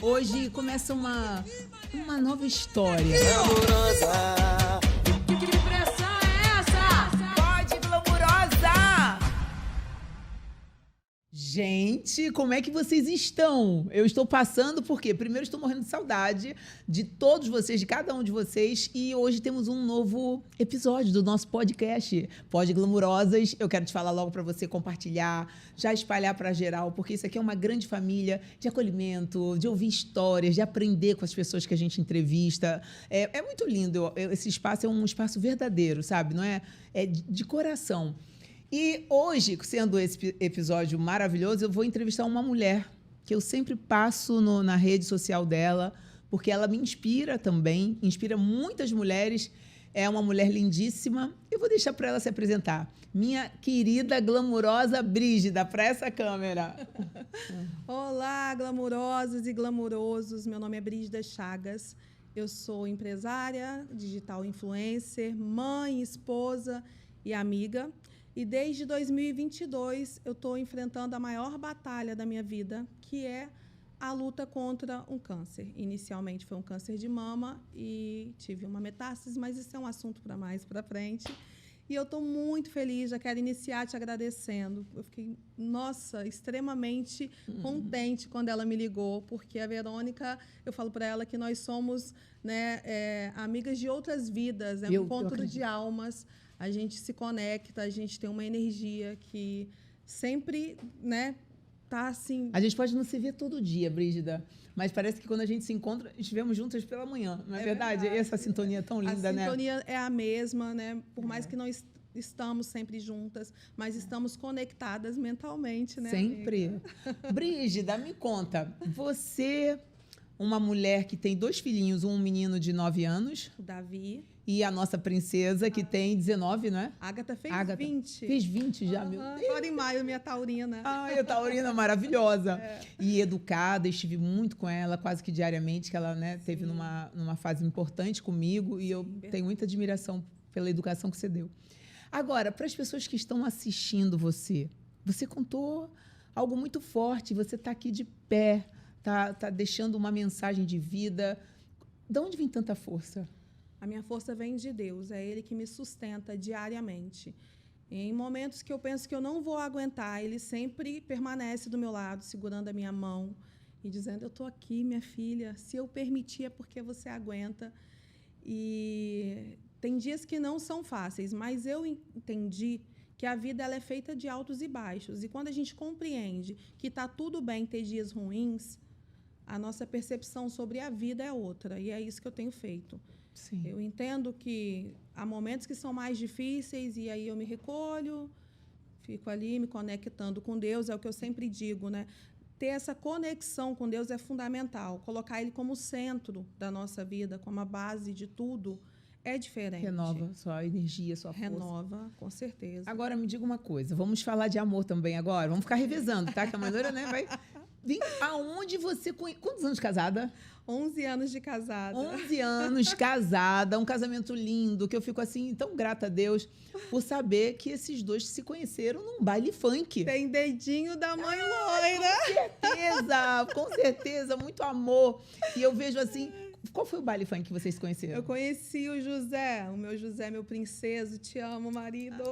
Hoje começa uma nova história. Glamurosa. Que pressão é essa? Pode, glamurosa! Gente, como é que vocês estão? Eu estou passando porque, primeiro, estou morrendo de saudade de todos vocês, de cada um de vocês. E hoje temos um novo episódio do nosso podcast, Pod Glamurosas. Eu quero te falar logo para você compartilhar, já espalhar para geral, porque isso aqui é uma grande família de acolhimento, de ouvir histórias, de aprender com as pessoas que a gente entrevista. É muito lindo. Esse espaço é um espaço verdadeiro, sabe? Não é? É de coração. E hoje, sendo esse episódio maravilhoso, eu vou entrevistar uma mulher que eu sempre passo na rede social dela, porque ela me inspira também, inspira muitas mulheres. É uma mulher lindíssima. Eu vou deixar para ela se apresentar. Minha querida, glamurosa Brígida, para essa câmera. Olá, glamurosas e glamurosos. Meu nome é Brígida Chagas. Eu sou empresária, digital influencer, mãe, esposa e amiga. E desde 2022 eu estou enfrentando a maior batalha da minha vida, que é a luta contra um câncer. Inicialmente foi um câncer de mama e tive uma metástase, mas isso é um assunto para mais para frente. E eu estou muito feliz, já quero iniciar te agradecendo. Eu fiquei, nossa, extremamente contente quando ela me ligou, porque a Verônica, eu falo para ela que nós somos, né, amigas de outras vidas, é um encontro de almas. A gente se conecta, a gente tem uma energia que sempre, né, tá assim... A gente pode não se ver todo dia, Brígida, mas parece que quando a gente se encontra, estivemos juntas pela manhã, não é verdade? Essa sintonia tão linda, né? A sintonia é a mesma, né? Por mais que não estamos sempre juntas, mas estamos conectadas mentalmente, né? Sempre. Brígida, me conta, você, uma mulher que tem 2 filhinhos, um menino de 9 anos... O Davi... E a nossa princesa, que tem 19, não é? Agatha fez Agatha 20. Fez 20 já, meu Deus. Agora em maio, minha taurina. Ai, a taurina maravilhosa. E educada, estive muito com ela, quase que diariamente, que ela, né, teve numa fase importante comigo. E eu tenho muita admiração pela educação que você deu. Agora, para as pessoas que estão assistindo você contou algo muito forte, você está aqui de pé, tá deixando uma mensagem de vida. De onde vem tanta força? A minha força vem de Deus, é Ele que me sustenta diariamente. Em momentos que eu penso que eu não vou aguentar, Ele sempre permanece do meu lado, segurando a minha mão e dizendo, eu estou aqui, minha filha, se eu permitir é porque você aguenta. E tem dias que não são fáceis, mas eu entendi que a vida ela é feita de altos e baixos. E quando a gente compreende que está tudo bem ter dias ruins, a nossa percepção sobre a vida é outra. E é isso que eu tenho feito. Sim. Eu entendo que há momentos que são mais difíceis e aí eu me recolho, fico ali me conectando com Deus, é o que eu sempre digo, né? Ter essa conexão com Deus é fundamental, colocar Ele como centro da nossa vida, como a base de tudo, é diferente. Renova sua energia, sua força. Renova, com certeza. Agora, me diga uma coisa, vamos falar de amor também agora? Vamos ficar revezando, tá? Que a Manuela, né, vai... Aonde você... Quantos anos de casada? 11 anos de casada. 11 anos casada, um casamento lindo, que eu fico assim, tão grata a Deus por saber que esses dois se conheceram num baile funk. Tem dedinho da mãe loira. Com certeza, muito amor. E eu vejo assim, qual foi o baile funk que vocês se conheceram? Eu conheci o José, meu José, meu princeso, te amo, marido.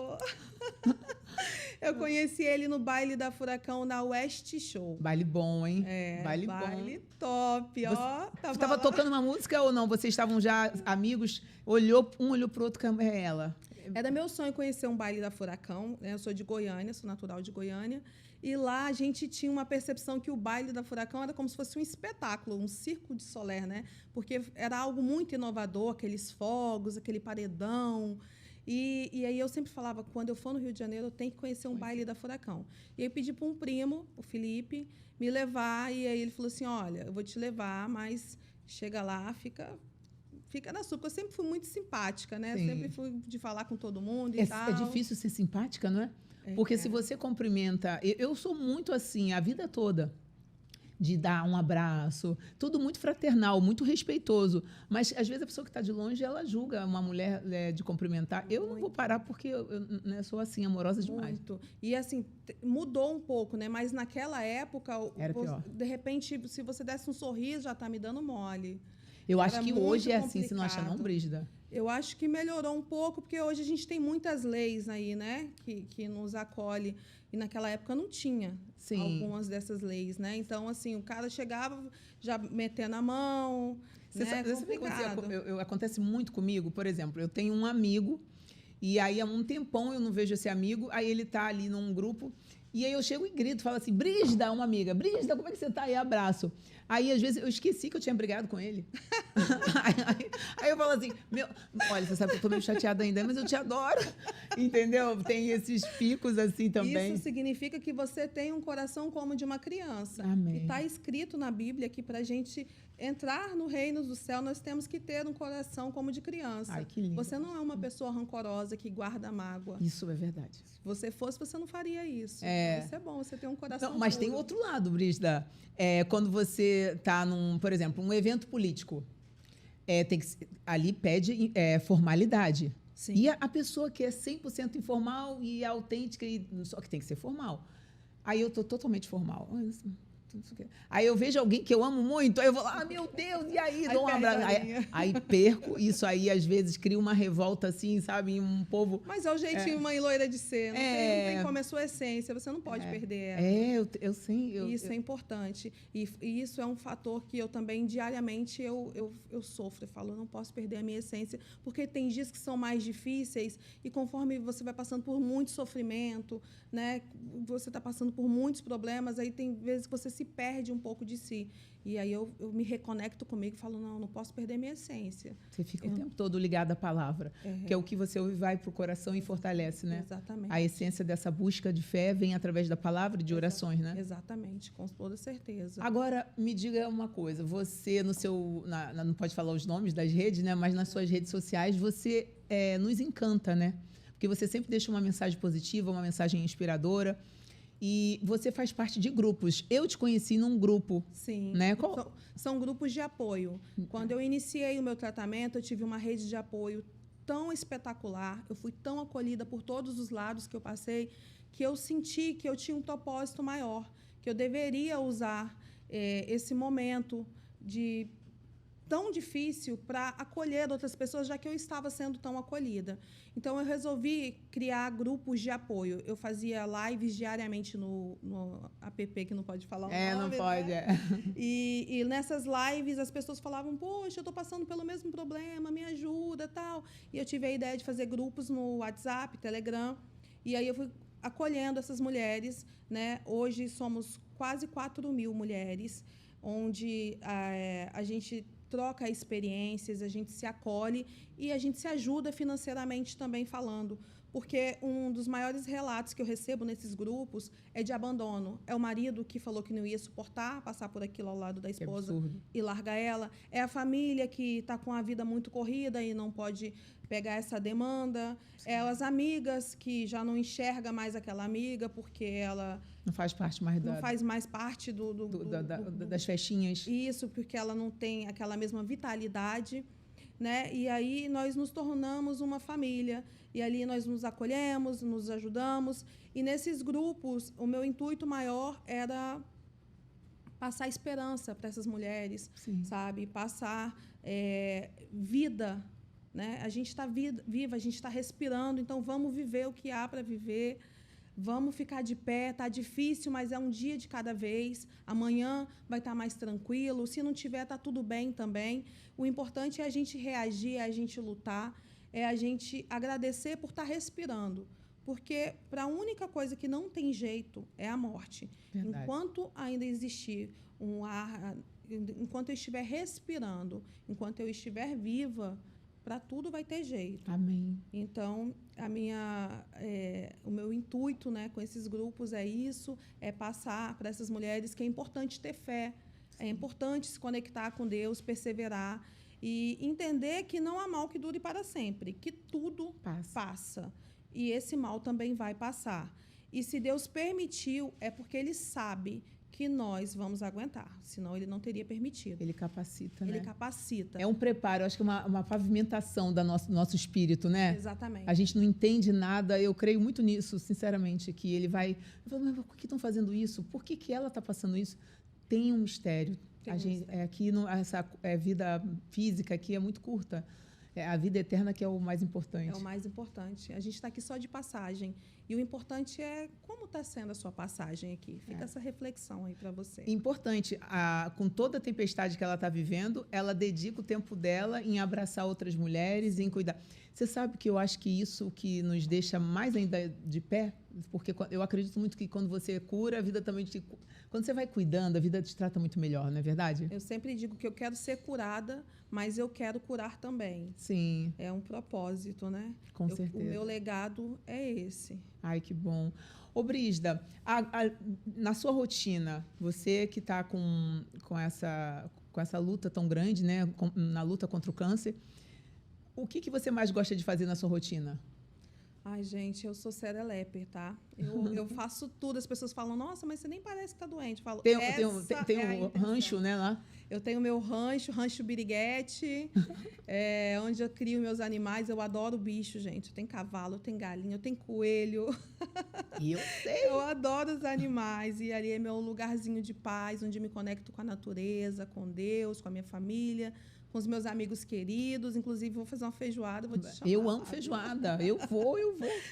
Eu conheci ele no baile da Furacão, na West Show. Baile bom, hein? Baile top, ó. Você estava tocando uma música ou não? Vocês estavam já amigos? Um olhou pro outro, é ela. Era meu sonho conhecer um baile da Furacão, né? Eu sou de Goiânia, sou natural de Goiânia. E lá a gente tinha uma percepção que o baile da Furacão era como se fosse um espetáculo, um circo de Soler, né? Porque era algo muito inovador, aqueles fogos, aquele paredão. E aí eu sempre falava, quando eu for no Rio de Janeiro, eu tenho que conhecer um baile da Furacão. E aí eu pedi para um primo, o Felipe, me levar. E aí ele falou assim, olha, eu vou te levar, mas chega lá, fica na sua. Porque eu sempre fui muito simpática, né? Sim. Sempre fui de falar com todo mundo e tal. É difícil ser simpática, não é? Porque se você cumprimenta... Eu sou muito assim, a vida toda. de dar um abraço, tudo muito fraternal, muito respeitoso. Mas, às vezes, a pessoa que está de longe, ela julga uma mulher de cumprimentar. Eu não vou parar porque eu né, sou assim, amorosa demais. Muito. E assim, mudou um pouco, né? Mas naquela época, Era pior. de repente, se você desse um sorriso, já tá me dando mole. Eu acho Era que muito hoje é assim, você não acha não, complicado. Brígida? Eu acho que melhorou um pouco, porque hoje a gente tem muitas leis aí, né? Que nos acolhe. E naquela época não tinha Sim. algumas dessas leis, né? Então, assim, o cara chegava já metendo a mão, Você né? sabe o que Complicado. acontece muito comigo? Por exemplo, eu tenho um amigo e aí há um tempão eu não vejo esse amigo, aí ele tá ali num grupo e aí eu chego e grito, falo assim, Brígida, uma amiga, Brígida, como é que você tá? E abraço. Aí, às vezes, eu esqueci que eu tinha brigado com ele. aí eu falo assim, olha, você sabe que eu tô meio chateada ainda, mas eu te adoro. Entendeu? Tem esses picos assim também. Isso significa que você tem um coração como de uma criança. Amém. E está escrito na Bíblia que para a gente entrar no reino do céu, nós temos que ter um coração como de criança. Ai, que lindo. Você não é uma pessoa rancorosa que guarda mágoa. Isso é verdade. Se você fosse, você não faria isso. É. Isso é bom, você tem um coração Não, mas puro. tem outro lado, Brígida. Quando você está por exemplo, um evento político, ali pede formalidade. Sim. E a pessoa que é 100% informal e autêntica, só que tem que ser formal. Aí eu estou totalmente formal. Aí eu vejo alguém que eu amo muito, aí eu vou lá, meu Deus, e aí? Dou um abraço. Aí perco, isso aí às vezes cria uma revolta assim, sabe? Em um povo. Mas é o jeitinho mãe loira de ser. Não tem como é sua essência, você não pode perder ela. Eu sei. Isso é importante. E isso é um fator que eu também, diariamente, eu sofro. Eu falo, eu não posso perder a minha essência, porque tem dias que são mais difíceis e conforme você vai passando por muito sofrimento, né? Você está passando por muitos problemas, aí tem vezes que você se perde um pouco de si. E aí eu me reconecto comigo e falo, não posso perder minha essência. Você fica o tempo todo ligado à palavra, que é o que você ouve, vai para o coração e fortalece, né? Exatamente. A essência dessa busca de fé vem através da palavra e de orações, né? Exatamente, com toda certeza. Agora, me diga uma coisa, você no seu, não pode falar os nomes das redes, né? Mas nas suas redes sociais, você nos encanta, né? Porque você sempre deixa uma mensagem positiva, uma mensagem inspiradora. E você faz parte de grupos. Eu te conheci num grupo. Sim. Né? São grupos de apoio. Quando eu iniciei o meu tratamento, eu tive uma rede de apoio tão espetacular, eu fui tão acolhida por todos os lados que eu passei, que eu senti que eu tinha um propósito maior, que eu deveria usar esse momento tão difícil para acolher outras pessoas, já que eu estava sendo tão acolhida. Então, eu resolvi criar grupos de apoio. Eu fazia lives diariamente no app, que não pode falar o nome. Não pode, né? E nessas lives, as pessoas falavam, poxa, eu estou passando pelo mesmo problema, me ajuda, tal. E eu tive a ideia de fazer grupos no WhatsApp, Telegram, e aí eu fui acolhendo essas mulheres, né? Hoje somos quase 4.000 mulheres, onde a gente troca experiências, a gente se acolhe e a gente se ajuda financeiramente também falando. Porque um dos maiores relatos que eu recebo nesses grupos é de abandono. É o marido que falou que não ia suportar passar por aquilo ao lado da esposa e larga ela. É a família que está com a vida muito corrida e não pode pegar essa demanda. Sim. É as amigas que já não enxerga mais aquela amiga porque ela não faz parte mais não faz mais parte das festinhas. Isso, porque ela não tem aquela mesma vitalidade, né? E aí nós nos tornamos uma família e ali nós nos acolhemos, nos ajudamos. E nesses grupos, o meu intuito maior era passar esperança para essas mulheres, sim, sabe? Passar vida, né? A gente está viva, a gente está respirando, então vamos viver o que há para viver. Vamos ficar de pé, está difícil, mas é um dia de cada vez. Amanhã vai estar mais tranquilo. Se não tiver, está tudo bem também. O importante é a gente reagir, é a gente lutar, é a gente agradecer por estar respirando. Porque para a única coisa que não tem jeito é a morte. Verdade. Enquanto ainda existir um ar, enquanto eu estiver respirando, enquanto eu estiver viva, para tudo vai ter jeito. Amém. Então, o meu intuito, né, com esses grupos é isso, é passar para essas mulheres que é importante ter fé, sim, é importante se conectar com Deus, perseverar e entender que não há mal que dure para sempre, que tudo passa. E esse mal também vai passar. E se Deus permitiu, é porque Ele sabe que que nós vamos aguentar, senão ele não teria permitido. Ele capacita, Ele né? capacita. É um preparo, eu acho que é uma pavimentação do nosso espírito, né? Exatamente. A gente não entende nada, eu creio muito nisso, sinceramente, que ele vai... Eu falo, mas por que estão fazendo isso? Por que ela está passando isso? Tem um mistério. Tem um mistério. Aqui, essa vida física aqui é muito curta. É a vida eterna que é o mais importante. É o mais importante. A gente está aqui só de passagem. E o importante é como está sendo a sua passagem aqui. Fica essa reflexão aí para você. Importante, com toda a tempestade que ela está vivendo, ela dedica o tempo dela em abraçar outras mulheres, em cuidar. Você sabe que eu acho que isso que nos deixa mais ainda de pé, porque eu acredito muito que quando você cura, a vida também te... Quando você vai cuidando, a vida te trata muito melhor, não é verdade? Eu sempre digo que eu quero ser curada, mas eu quero curar também. Sim. É um propósito, né? Com certeza. O meu legado é esse. Ai, que bom. Ô, Brígida, na sua rotina, você que está com essa luta tão grande, né? Na luta contra o câncer, o que você mais gosta de fazer na sua rotina? Ai, gente, eu sou serelepe, tá? Eu faço tudo. As pessoas falam, nossa, mas você nem parece que tá doente. Eu falo, Tem essa um rancho, né, lá? Eu tenho meu Rancho Biriguete, onde eu crio meus animais. Eu adoro bicho, gente. Eu tenho cavalo, eu tenho galinha, eu tenho coelho. Eu sei. Eu adoro os animais. E ali é meu lugarzinho de paz, onde eu me conecto com a natureza, com Deus, com a minha família, com os meus amigos queridos. Inclusive, vou fazer uma feijoada, vou te chamar. Eu amo feijoada. Eu vou.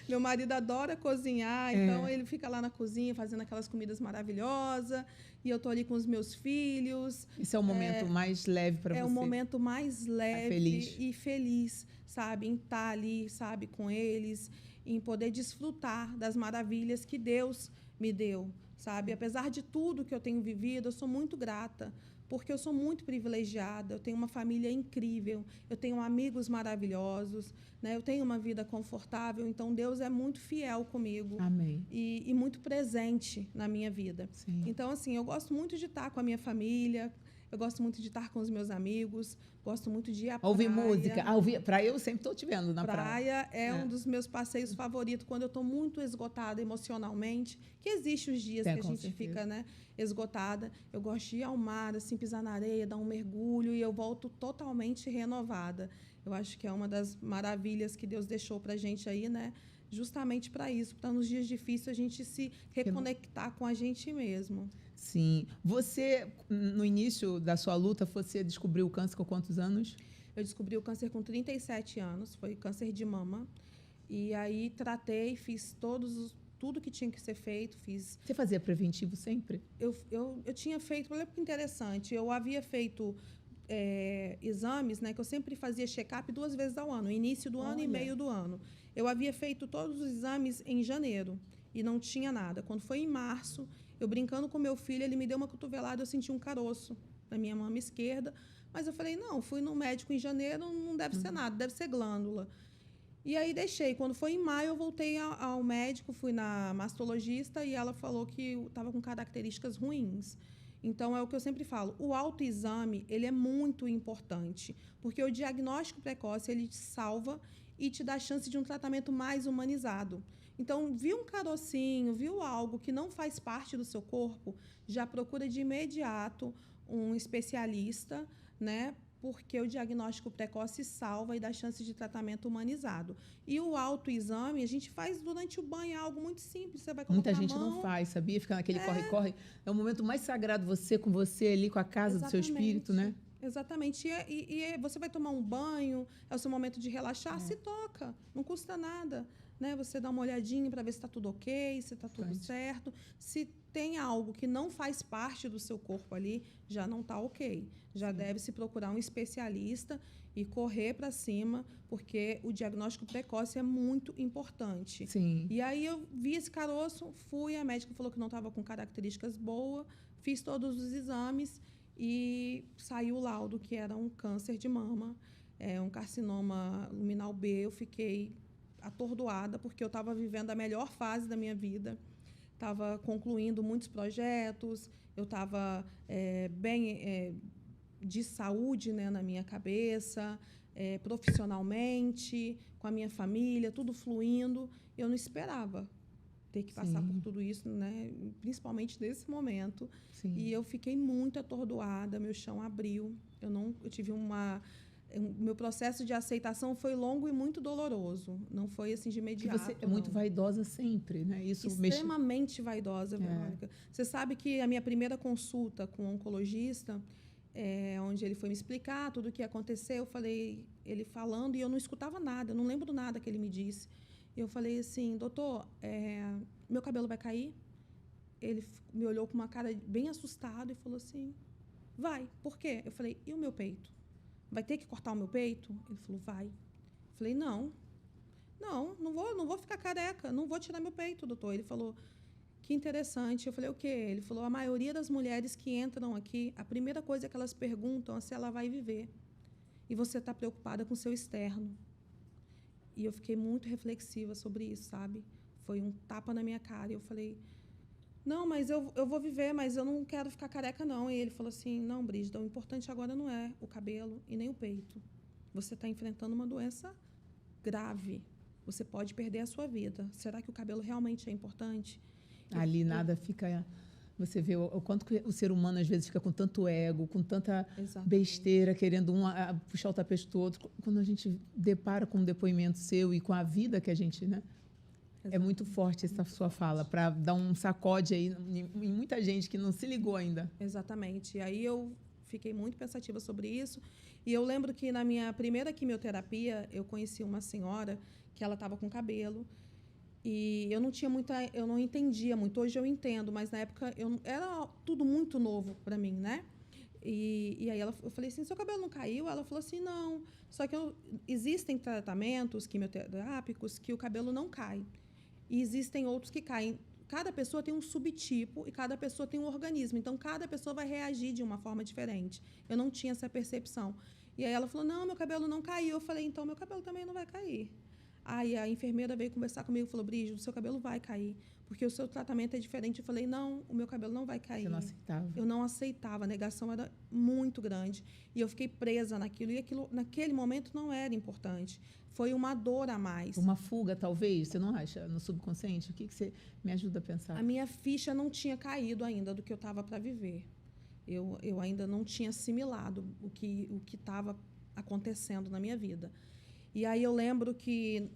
Meu marido adora cozinhar, então ele fica lá na cozinha fazendo aquelas comidas maravilhosas. E eu tô ali com os meus filhos. Isso é o momento mais leve para você? É o momento mais leve e feliz, sabe? Em estar ali, sabe, com eles, em poder desfrutar das maravilhas que Deus me deu, sabe? Apesar de tudo que eu tenho vivido, eu sou muito grata, porque eu sou muito privilegiada, eu tenho uma família incrível, eu tenho amigos maravilhosos, né? Eu tenho uma vida confortável, então Deus é muito fiel comigo. Amém. E muito presente na minha vida. Sim. Então, assim, eu gosto muito de estar com a minha família, eu gosto muito de estar com os meus amigos, gosto muito de ir à praia. Ouvir música. Praia eu sempre estou te vendo na praia. Praia é um dos meus passeios favoritos, quando eu estou muito esgotada emocionalmente, que existe os dias que a gente fica, né, esgotada. Eu gosto de ir ao mar, assim, pisar na areia, dar um mergulho, e eu volto totalmente renovada. Eu acho que é uma das maravilhas que Deus deixou para a gente aí, né? Justamente para isso, para nos dias difíceis a gente se reconectar com a gente mesmo. Sim. Você, no início da sua luta, você descobriu o câncer com quantos anos? Eu descobri o câncer com 37 anos, foi câncer de mama. E aí tratei, fiz tudo que tinha que ser feito. Você fazia preventivo sempre? Eu tinha feito, olha que interessante, eu havia feito exames, né, que eu sempre fazia check-up 2 vezes ao ano, início do ano e meio do ano. Eu havia feito todos os exames em janeiro e não tinha nada. Quando foi em março, eu brincando com meu filho, ele me deu uma cotovelada, eu senti um caroço na minha mama esquerda, mas eu falei, não, fui no médico em janeiro, não deve ser nada, deve ser glândula. E aí deixei. Quando foi em maio, eu voltei ao médico, fui na mastologista e ela falou que eu estava com características ruins. Então, é o que eu sempre falo, o autoexame, ele é muito importante, porque o diagnóstico precoce, ele te salva e te dá a chance de um tratamento mais humanizado. Então, viu um carocinho, viu algo que não faz parte do seu corpo, já procura de imediato um especialista, né? Porque o diagnóstico precoce salva e dá chance de tratamento humanizado. E o autoexame, a gente faz durante o banho, é algo muito simples. Você vai colocar Muita gente não faz, sabia? Fica naquele corre-corre. É o momento mais sagrado, você com você ali, com a casa do seu espírito, né? Exatamente. E você vai tomar um banho, é o seu momento de relaxar, se toca, não custa nada. Né? Você dá uma olhadinha para ver se está tudo ok, se está tudo certo. Se tem algo que não faz parte do seu corpo ali, já não está ok. Já deve se procurar um especialista e correr para cima, porque o diagnóstico precoce é muito importante. Sim. E aí eu vi esse caroço, fui, a médica falou que não estava com características boas, fiz todos os exames e saiu o laudo que era um câncer de mama, um carcinoma luminal B. Eu fiquei atordoada, porque eu estava vivendo a melhor fase da minha vida, estava concluindo muitos projetos, eu estava bem de saúde, né, na minha cabeça, profissionalmente, com a minha família, tudo fluindo. Eu não esperava ter que passar Sim. por tudo isso, né? Principalmente nesse momento. Sim. E eu fiquei muito atordoada, meu chão abriu. Eu tive meu processo de aceitação foi longo e muito doloroso. Não foi assim de Que imediato. você é muito não. vaidosa sempre, né? Isso mexe. Extremamente vaidosa, Verônica. Você sabe que a minha primeira consulta com um oncologista, onde ele foi me explicar tudo o que aconteceu, eu falei, ele falando, e eu não escutava nada, eu não lembro nada que ele me disse. Eu falei assim, doutor, meu cabelo vai cair? Ele me olhou com uma cara bem assustada e falou assim, vai, por quê? Eu falei, e o meu peito? Vai ter que cortar o meu peito? Ele falou, vai. Eu falei, não vou ficar careca, não vou tirar meu peito, doutor. Ele falou, que interessante. Eu falei, o quê? Ele falou, a maioria das mulheres que entram aqui, a primeira coisa que elas perguntam é se ela vai viver. E você está preocupada com o seu externo. E eu fiquei muito reflexiva sobre isso, sabe? Foi um tapa na minha cara. E eu falei, não, mas eu vou viver, mas eu não quero ficar careca, não. E ele falou assim, não, Brígida, o importante agora não é o cabelo e nem o peito. Você está enfrentando uma doença grave. Você pode perder a sua vida. Será que o cabelo realmente é importante? Ali nada fica... Você vê o quanto que o ser humano, às vezes, fica com tanto ego, com tanta Exatamente. besteira, querendo puxar o tapete do outro. Quando a gente depara com um depoimento seu e com a vida que a gente... né? É muito forte essa sua fala, para dar um sacode aí em muita gente que não se ligou ainda. Exatamente. E aí eu fiquei muito pensativa sobre isso. E eu lembro que na minha primeira quimioterapia, eu conheci uma senhora que ela estava com cabelo. E eu não entendia muito. Hoje eu entendo, mas na época era tudo muito novo para mim, né? E aí eu falei assim, seu cabelo não caiu? Ela falou assim, não. Só que existem tratamentos quimioterápicos que o cabelo não cai. E existem outros que caem. Cada pessoa tem um subtipo e cada pessoa tem um organismo. Então, cada pessoa vai reagir de uma forma diferente. Eu não tinha essa percepção. E aí ela falou, não, meu cabelo não caiu. Eu falei, então, meu cabelo também não vai cair. Aí a enfermeira veio conversar comigo e falou, Brígida, o seu cabelo vai cair, porque o seu tratamento é diferente. Eu falei, não, o meu cabelo não vai cair. Você não aceitava. Eu não aceitava, a negação era muito grande. E eu fiquei presa naquilo. E aquilo, naquele momento, não era importante. Foi uma dor a mais. Uma fuga, talvez, você não acha? No subconsciente? O que você me ajuda a pensar? A minha ficha não tinha caído ainda do que eu estava para viver. Eu ainda não tinha assimilado o que estava acontecendo na minha vida. E aí eu lembro que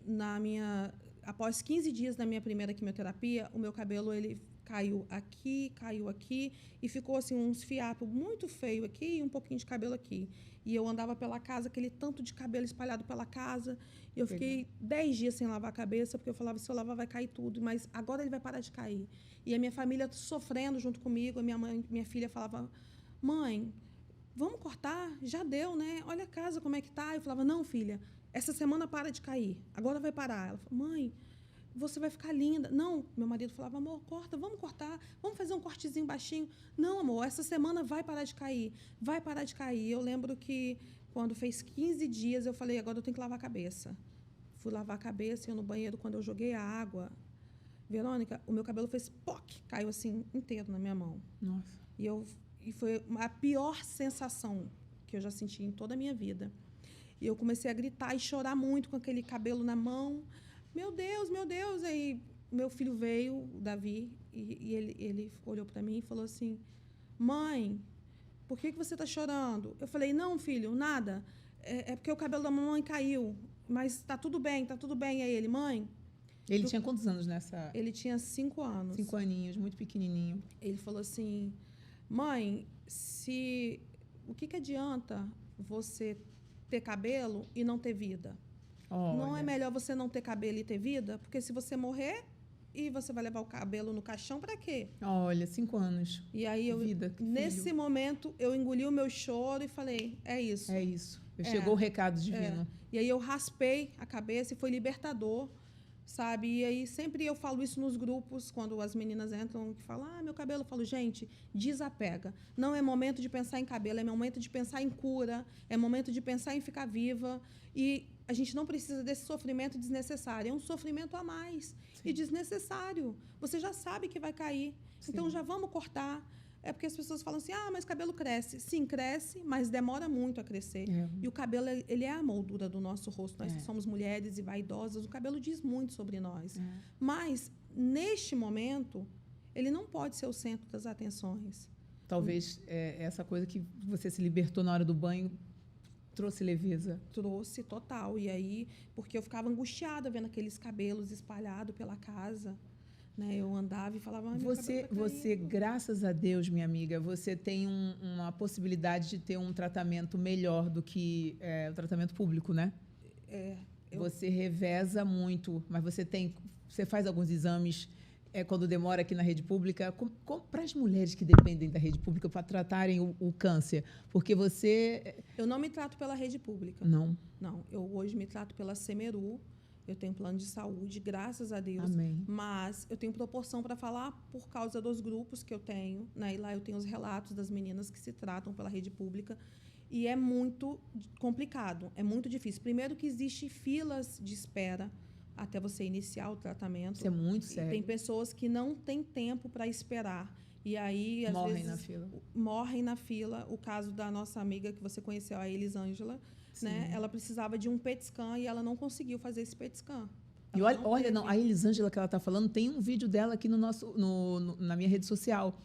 após 15 dias da minha primeira quimioterapia, o meu cabelo ele caiu aqui e ficou assim uns fiapos muito feio aqui e um pouquinho de cabelo aqui. E eu andava pela casa, aquele tanto de cabelo espalhado pela casa. E eu fiquei 10 dias sem lavar a cabeça, porque eu falava, se eu lavar vai cair tudo, mas agora ele vai parar de cair. E a minha família sofrendo junto comigo, a minha filha falava, mãe, vamos cortar? Já deu, né? Olha a casa como é que tá. Eu falava, não, filha, essa semana para de cair, agora vai parar. Ela falou, mãe, você vai ficar linda. Não, meu marido falava, amor, corta, vamos cortar, vamos fazer um cortezinho baixinho. Não, amor, essa semana vai parar de cair, vai parar de cair. Eu lembro que quando fez 15 dias, eu falei, agora eu tenho que lavar a cabeça. Fui lavar a cabeça e eu no banheiro, quando eu joguei a água, Verônica, o meu cabelo fez POC, caiu assim inteiro na minha mão. Nossa. E foi a pior sensação que eu já senti em toda a minha vida. E eu comecei a gritar e chorar muito com aquele cabelo na mão. Meu Deus, meu Deus. Aí meu filho veio, o Davi, e ele olhou para mim e falou assim, mãe, por que você está chorando? Eu falei, não, filho, nada. É porque o cabelo da mamãe caiu, mas está tudo bem, está tudo bem. Aí ele, mãe... Ele tinha quantos anos nessa... Ele tinha 5 anos. 5 aninhos, muito pequenininho. Ele falou assim, mãe, o que adianta você ter cabelo e não ter vida? Olha. Não é melhor você não ter cabelo e ter vida? Porque se você morrer e você vai levar o cabelo no caixão, para quê? Olha, 5 anos. E aí, nesse momento, eu engoli o meu choro e falei, é isso. É isso. Chegou o recado divino. E aí eu raspei a cabeça e foi libertador, sabe? E aí sempre eu falo isso nos grupos, quando as meninas entram e falam, meu cabelo. Eu falo, gente, desapega. Não é momento de pensar em cabelo, é momento de pensar em cura, é momento de pensar em ficar viva. E a gente não precisa desse sofrimento desnecessário. É um sofrimento a mais. Sim. E desnecessário. Você já sabe que vai cair. Sim. Então, já vamos cortar. É porque as pessoas falam assim, mas cabelo cresce. Sim, cresce, mas demora muito a crescer. E o cabelo, ele é a moldura do nosso rosto. Nós que somos mulheres e vaidosas, o cabelo diz muito sobre nós. Mas neste momento, ele não pode ser o centro das atenções. Talvez essa coisa que você se libertou na hora do banho trouxe leveza. Trouxe total. E aí, porque eu ficava angustiada vendo aqueles cabelos espalhados pela casa, né? Eu andava e falava, meu cabelo tá Você, caindo. graças a Deus, minha amiga, você tem uma possibilidade de ter um tratamento melhor do que o tratamento público, né? Você reveza muito, mas você faz alguns exames quando demora aqui na rede pública, para as mulheres que dependem da rede pública para tratarem o câncer, porque você... Eu não me trato pela rede pública. Não. Não, eu hoje me trato pela Semeru. Eu tenho plano de saúde, graças a Deus. Amém. Mas eu tenho proporção para falar por causa dos grupos que eu tenho, né? E lá eu tenho os relatos das meninas que se tratam pela rede pública. E é muito complicado, é muito difícil. Primeiro que existe filas de espera até você iniciar o tratamento. Isso é muito E sério. tem pessoas que não têm tempo para esperar. E aí, às Morrem vezes, na fila. morrem na fila. O caso da nossa amiga que você conheceu, a Elisângela, né? Ela precisava de um PET scan e ela não conseguiu fazer esse PET scan. E olha, não, a Elisângela que ela está falando, tem um vídeo dela aqui na minha rede social.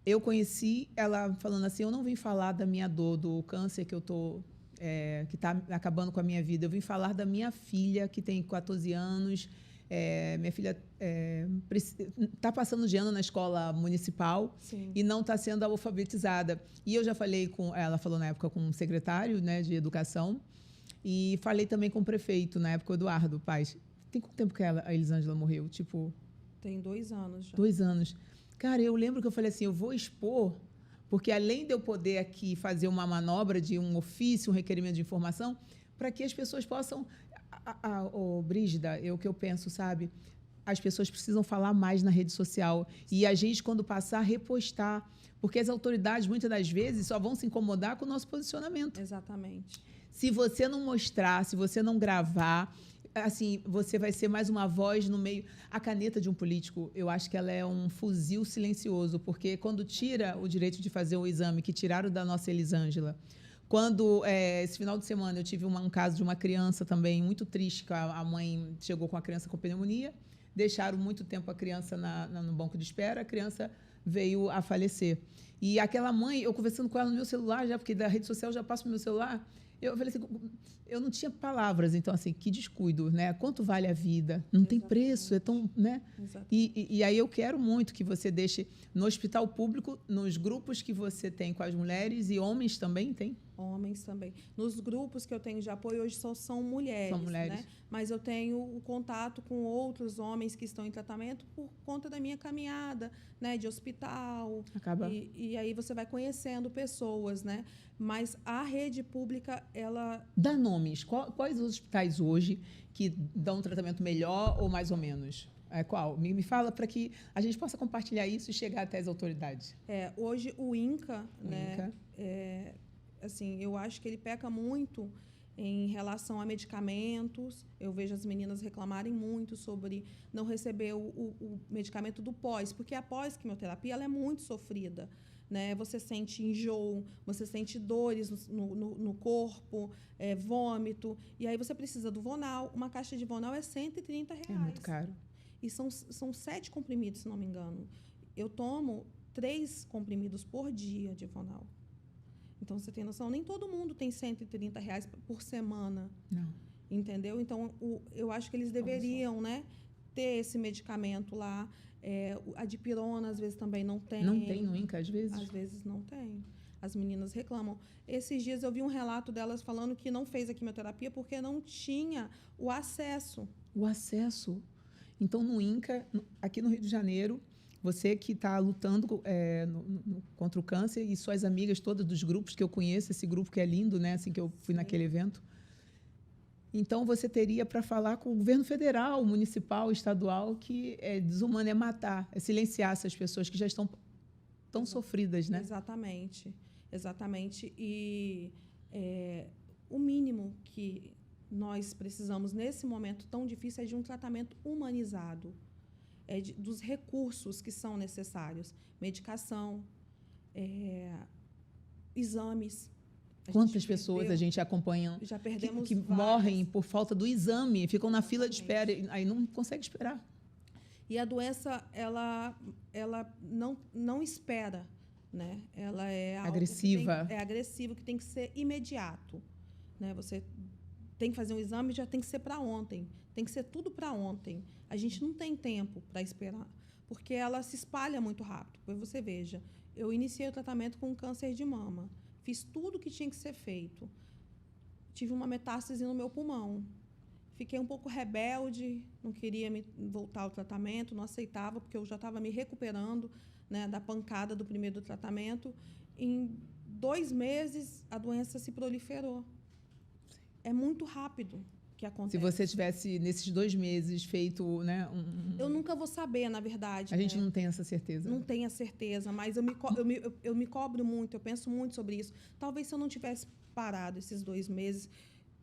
Eu conheci ela falando assim, eu não vim falar da minha dor, do câncer que eu tô... que está acabando com a minha vida. Eu vim falar da minha filha, que tem 14 anos. Minha filha está passando de ano na escola municipal. Sim. E não está sendo alfabetizada. E eu já falei com... Ela falou na época com o secretário, né, de educação. E falei também com o prefeito, na época, o Eduardo Paes. Tem quanto tempo que a Elisângela morreu? Tipo... Tem 2 anos já. 2 anos. Cara, eu lembro que eu falei assim, eu vou expor... Porque além de eu poder aqui fazer uma manobra de um ofício, um requerimento de informação, para que as pessoas possam... Brígida, o que eu penso, sabe? As pessoas precisam falar mais na rede social. E a gente, quando passar, repostar. Porque as autoridades, muitas das vezes, só vão se incomodar com o nosso posicionamento. Exatamente. Se você não mostrar, se você não gravar... Assim, você vai ser mais uma voz no meio... A caneta de um político, eu acho que ela é um fuzil silencioso, porque quando tira o direito de fazer o exame, que tiraram da nossa Elisângela, quando, esse final de semana, eu tive um caso de uma criança também muito triste, que a mãe chegou com a criança com pneumonia, deixaram muito tempo a criança no banco de espera, a criança veio a falecer. E aquela mãe, eu conversando com ela no meu celular, já porque da rede social eu já passo para o meu celular... Eu falei assim, eu não tinha palavras, então, assim, que descuido, né? Quanto vale a vida? Não tem preço, é tão, né? E aí eu quero muito que você deixe no hospital público, nos grupos que você tem com as mulheres, e homens também tem? Homens também. Nos grupos que eu tenho de apoio, hoje só são mulheres. São mulheres. Né? Mas eu tenho o contato com outros homens que estão em tratamento por conta da minha caminhada, né? De hospital. Acaba. E aí você vai conhecendo pessoas, né? Mas a rede pública, ela... Dá nomes. Quais os hospitais hoje que dão um tratamento melhor ou mais ou menos? Qual? Me fala para que a gente possa compartilhar isso e chegar até as autoridades. Hoje o INCA, né? INCA. Assim, eu acho que ele peca muito em relação a medicamentos. Eu vejo as meninas reclamarem muito sobre não receber o medicamento do pós, porque a pós-quimioterapia ela é muito sofrida. Né? Você sente enjoo, você sente dores no corpo, vômito, e aí você precisa do Vonal. Uma caixa de Vonal é R$130. É muito caro. E são 7 comprimidos, se não me engano. Eu tomo 3 comprimidos por dia de Vonal. Então, você tem noção, nem todo mundo tem R$130 por semana. Não. Entendeu? Então, eu acho que eles deveriam, né, ter esse medicamento lá. A dipirona, às vezes, também não tem. Não tem no INCA, às vezes? Às vezes não tem. As meninas reclamam. Esses dias eu vi um relato delas falando que não fez a quimioterapia porque não tinha o acesso. O acesso. Então, no INCA, aqui no Rio de Janeiro, você que está lutando contra o câncer e suas amigas todas dos grupos que eu conheço, esse grupo que é lindo, né? Assim que eu fui naquele evento. Então, você teria para falar com o governo federal, municipal, estadual, que é desumano, é matar, é silenciar essas pessoas que já estão tão sofridas, né? Exatamente. Exatamente. E o mínimo que nós precisamos nesse momento tão difícil é de um tratamento humanizado, dos recursos que são necessários, medicação, exames. Quantas pessoas a gente acompanha já perdemos que várias. Morrem por falta do exame, ficam na fila de espera, aí não consegue esperar. E a doença, ela não espera, né? Ela é algo Agressiva. é agressivo, que tem que ser imediato, né? Você tem que fazer um exame, já tem que ser para ontem. Tem que ser tudo para ontem. A gente não tem tempo para esperar, porque ela se espalha muito rápido. Pois você veja, eu iniciei o tratamento com câncer de mama. Fiz tudo o que tinha que ser feito. Tive uma metástase no meu pulmão. Fiquei um pouco rebelde, não queria voltar ao tratamento, não aceitava, porque eu já estava me recuperando, né, da pancada do primeiro tratamento. Em 2 meses, a doença se proliferou. É muito rápido que acontece. Se você tivesse, nesses 2 meses, feito, né, Eu nunca vou saber, na verdade. A gente né? não tem essa certeza. Não tenho a certeza, mas eu me cobro muito, eu penso muito sobre isso. Talvez se eu não tivesse parado esses 2 meses,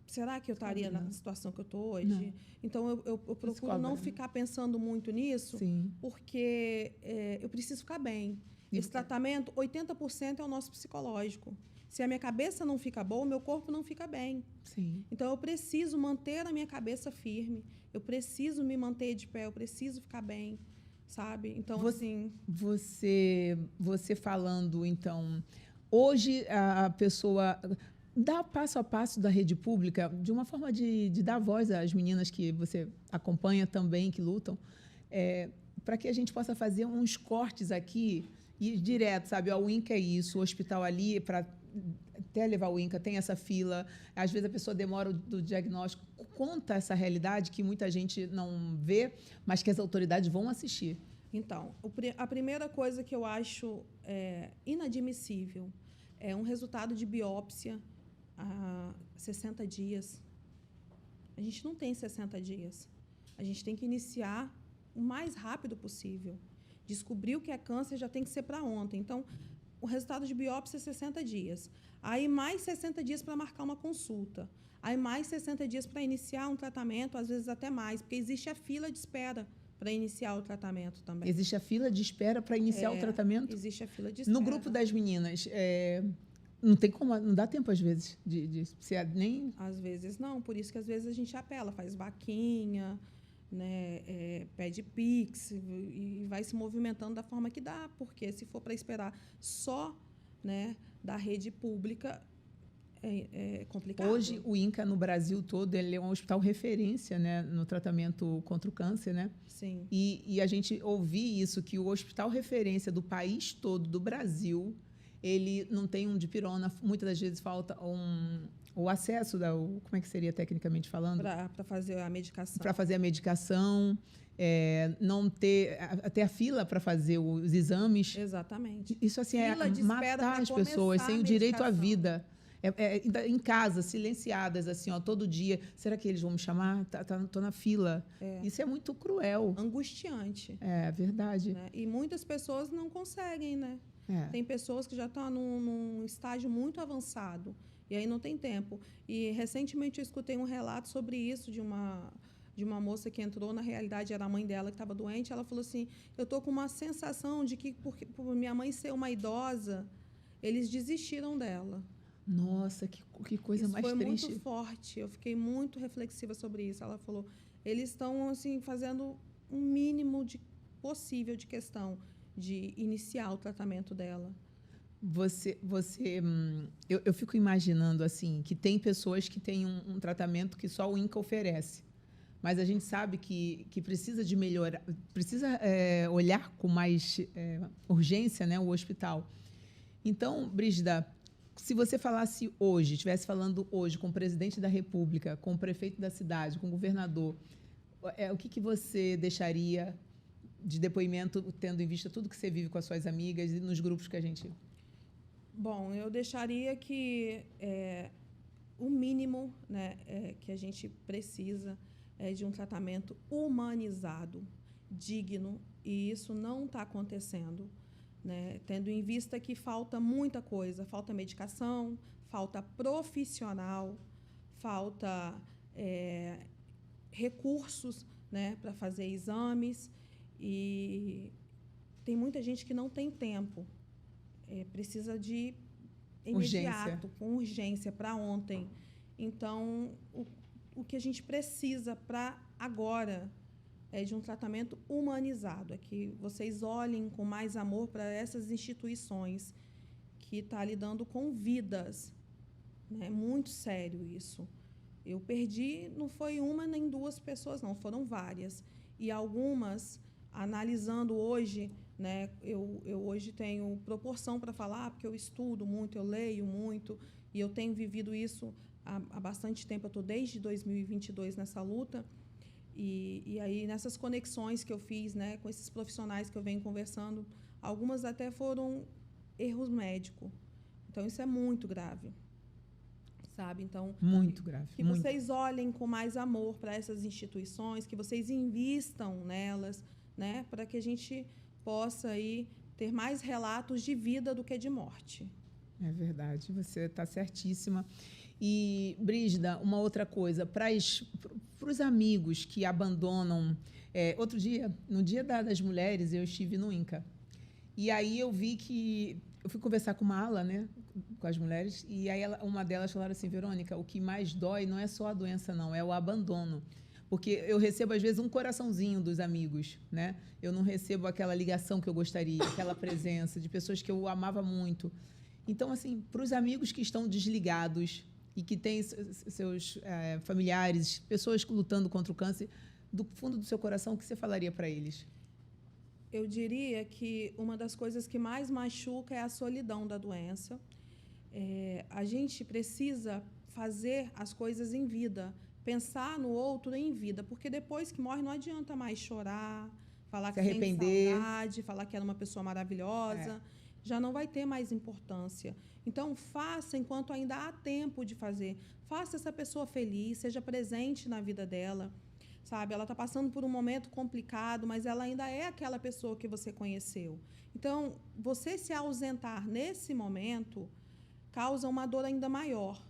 será que eu estaria na situação que eu estou hoje? Não. Então, eu procuro cobra, não né? ficar pensando muito nisso, Sim. porque eu preciso ficar bem. Esse tratamento, 80% é o nosso psicológico. Se a minha cabeça não fica boa, o meu corpo não fica bem. Sim. Então, eu preciso manter a minha cabeça firme, eu preciso me manter de pé, eu preciso ficar bem, sabe? Então, assim... Você falando, então, hoje a pessoa dá passo a passo da rede pública de uma forma de dar voz às meninas que você acompanha também, que lutam, para que a gente possa fazer uns cortes aqui e direto, sabe? O INCA é isso, o hospital ali, para até levar o INCA, tem essa fila. Às vezes a pessoa demora do diagnóstico. Conta essa realidade que muita gente não vê, mas que as autoridades vão assistir. Então, a primeira coisa que eu acho inadmissível é um resultado de biópsia há 60 dias. A gente não tem 60 dias. A gente tem que iniciar o mais rápido possível. Descobrir o que é câncer já tem que ser para ontem. Então, o resultado de biópsia é 60 dias. Aí, mais 60 dias para marcar uma consulta. Aí, mais 60 dias para iniciar um tratamento, às vezes até mais, porque existe a fila de espera para iniciar o tratamento também. Existe a fila de espera para iniciar o tratamento? Existe a fila de espera. No grupo das meninas, não tem como, não dá tempo às vezes de ser nem... Às vezes não, por isso que às vezes a gente apela, faz vaquinha, né, pede Pix e vai se movimentando da forma que dá, porque se for para esperar só, né, da rede pública, é complicado. Hoje, o INCA no Brasil todo, ele é um hospital referência, né, no tratamento contra o câncer, né? Sim. E a gente ouvir isso, que o hospital referência do país todo, do Brasil, ele não tem um dipirona, muitas das vezes falta o acesso, como é que seria tecnicamente falando? Para fazer a medicação. Para fazer a medicação, não ter até a fila para fazer os exames. Exatamente. Isso assim Fila de é espera matar pra as pessoas começar sem a o direito à medicação. vida. Em casa, silenciadas, assim, ó, todo dia. Será que eles vão me chamar? Tô na fila. Isso é muito cruel. Angustiante. É verdade. Né? E muitas pessoas não conseguem, né? Tem pessoas que já estão num estágio muito avançado e aí não tem tempo. E recentemente eu escutei um relato sobre isso de uma moça que entrou, na realidade era a mãe dela que estava doente. Ela falou assim: eu estou com uma sensação de que por minha mãe ser uma idosa, eles desistiram dela. Nossa, que coisa isso mais foi triste. muito forte. Eu fiquei muito reflexiva sobre isso. Ela falou: eles estão assim fazendo um mínimo possível de questão de iniciar o tratamento dela. Eu fico imaginando assim que tem pessoas que têm um tratamento que só o INCA oferece, mas a gente sabe que precisa de melhorar, precisa olhar com mais urgência, né, o hospital. Então, Brígida, se você falasse hoje, estivesse falando hoje com o presidente da República, com o prefeito da cidade, com o governador, o que você deixaria de depoimento, tendo em vista tudo que você vive com as suas amigas e nos grupos que a gente... Bom, eu deixaria que o mínimo, né, que a gente precisa é de um tratamento humanizado, digno, e isso não está acontecendo, né? Tendo em vista que falta muita coisa, falta medicação, falta profissional, falta recursos, né, para fazer exames, e tem muita gente que não tem tempo. Precisa de imediato, com urgência, para ontem. Então, o que a gente precisa para agora é de um tratamento humanizado, é que vocês olhem com mais amor para essas instituições que estão lidando com vidas. É muito sério isso. Eu perdi, não foi uma nem duas pessoas, não, foram várias. E algumas, analisando hoje, né, eu hoje tenho proporção para falar, porque eu estudo muito, eu leio muito, e eu tenho vivido isso há bastante tempo. Eu estou desde 2022 nessa luta. E aí, nessas conexões que eu fiz, né, com esses profissionais que eu venho conversando, algumas até foram erros médicos. Então, isso é muito grave. Sabe? Então, muito grave. Que muito. Vocês olhem com mais amor para essas instituições, que vocês invistam nelas, né, para que a gente possa aí ter mais relatos de vida do que de morte. É verdade, você está certíssima. E, Brígida, uma outra coisa, para os amigos que abandonam... outro dia, no Dia das Mulheres, eu estive no INCA. E aí eu vi que... Eu fui conversar com uma ala, né, com as mulheres, e aí uma delas falaram assim, Verônica, o que mais dói não é só a doença, não, é o abandono. Porque eu recebo, às vezes, um coraçãozinho dos amigos, né? Eu não recebo aquela ligação que eu gostaria, aquela presença de pessoas que eu amava muito. Então, assim, para os amigos que estão desligados e que têm seus familiares, pessoas lutando contra o câncer, do fundo do seu coração, o que você falaria para eles? Eu diria que uma das coisas que mais machuca é a solidão da doença. A gente precisa fazer as coisas em vida, pensar no outro em vida, porque depois que morre não adianta mais chorar, falar que sente saudade, falar que era uma pessoa maravilhosa, já não vai ter mais importância. Então, faça enquanto ainda há tempo de fazer. Faça essa pessoa feliz, seja presente na vida dela. Sabe, ela está passando por um momento complicado, mas ela ainda é aquela pessoa que você conheceu. Então, você se ausentar nesse momento causa uma dor ainda maior,